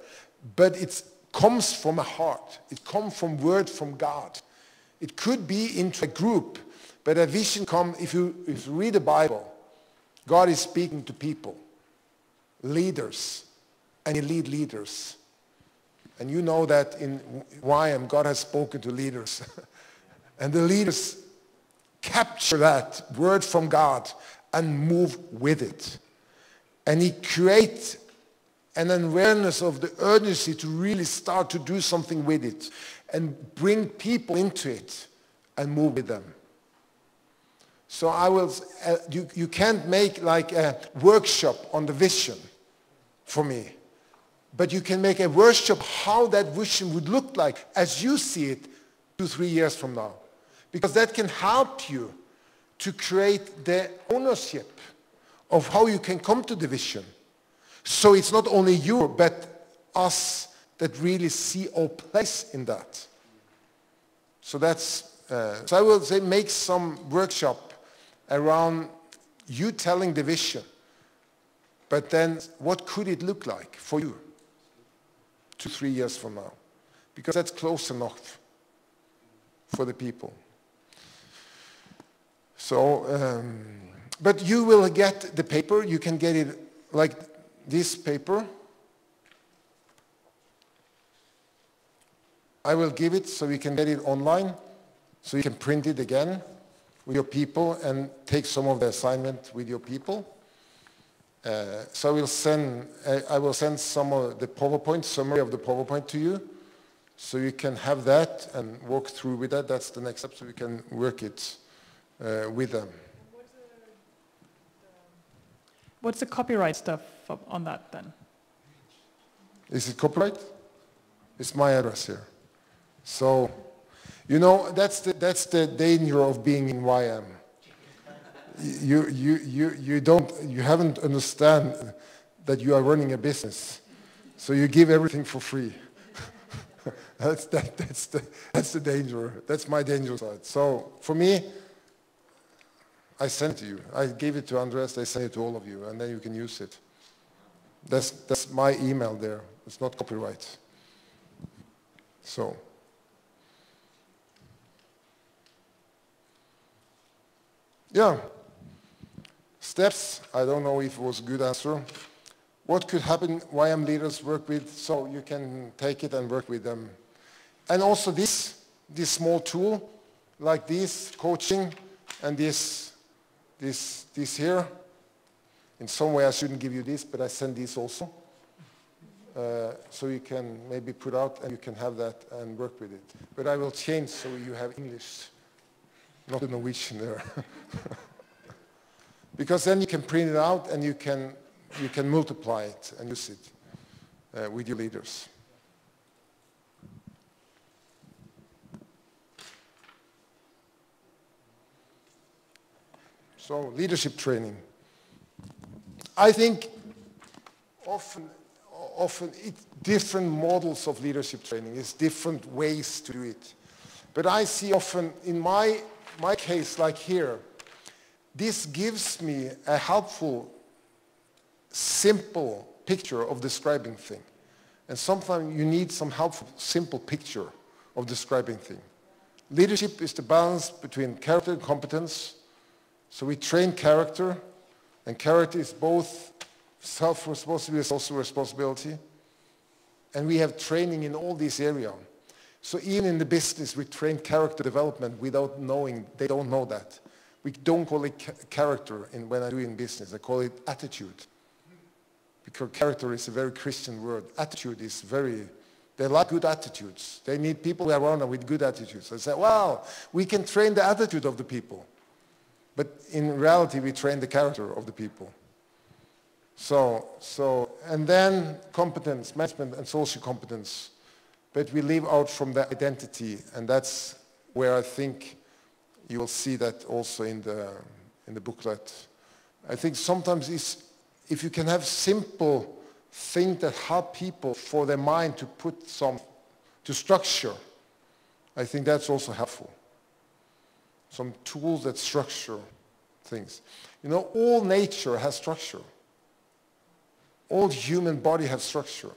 But it comes from a heart. It comes from word from God. It could be into a group, but a vision comes, if you read the Bible, God is speaking to people, leaders, and He leads leaders. And you know that in YM, God has spoken to leaders. And the leaders capture that word from God and move with it. And He creates an awareness of the urgency to really start to do something with it and bring people into it and move with them. So I will, you can't make like a workshop on the vision for me, but you can make a workshop how that vision would look like as you see it 2-3 years from now. Because that can help you to create the ownership of how you can come to the vision. So it's not only you, but us that really see our place in that. So that's, so I will say make some workshop around you telling the vision. But then what could it look like for you 2-3 years from now? Because that's close enough for the people. So, but you will get the paper. You can get it like this paper. I will give it so you can get it online, so you can print it again with your people and take some of the assignment with your people. So I will send some of the PowerPoint, summary of the PowerPoint to you, so you can have that and walk through with that. That's the next step, so we can work it with them. What's the copyright stuff on that then? Is it copyright? It's my address here. So, you know, that's the danger of being in YM. You haven't understand that you are running a business. So you give everything for free. that's the danger. That's my danger side. So for me, I sent it to you. I gave it to Andreas. I sent it to all of you, and then you can use it. That's my email there. It's not copyright. So. Yeah. Steps, I don't know if it was a good answer. What could happen, YM leaders work with, so you can take it and work with them. And also this small tool, like this, coaching, and this here. In some way I shouldn't give you this, but I send this also. So you can maybe put out and you can have that and work with it. But I will change so you have English, not the Norwegian there. Because then you can print it out and you can multiply it and use it with your leaders. So leadership training. I think often different models of leadership training is different ways to do it. But I see often in my case, like here, this gives me a helpful, simple picture of describing things. And sometimes you need some helpful, simple picture of describing things. Leadership is the balance between character and competence. So we train character, and character is both self-responsibility and social responsibility. And we have training in all these areas. So even in the business, we train character development without knowing, they don't know that. We don't call it character when I do in business. I call it attitude. Because character is a very Christian word. Attitude is they like good attitudes. They need people around them with good attitudes. They say, wow, we can train the attitude of the people. But in reality, we train the character of the people. And then competence, management and social competence. But we leave out from the identity, and that's where I think you will see that also in the booklet. I think sometimes if you can have simple things that help people for their mind to put to structure, I think that's also helpful. Some tools that structure things. You know, all nature has structure. All human body has structure.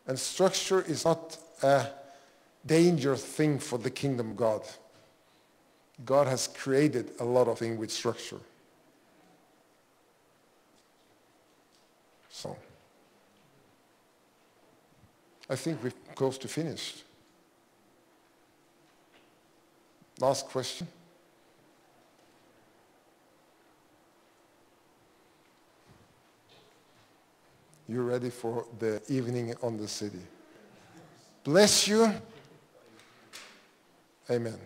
And structure is not a dangerous thing for the kingdom of God. God has created a lot of things with structure. So, I think we're close to finished. Last question. You're ready for the evening on the city. Bless you. Amen.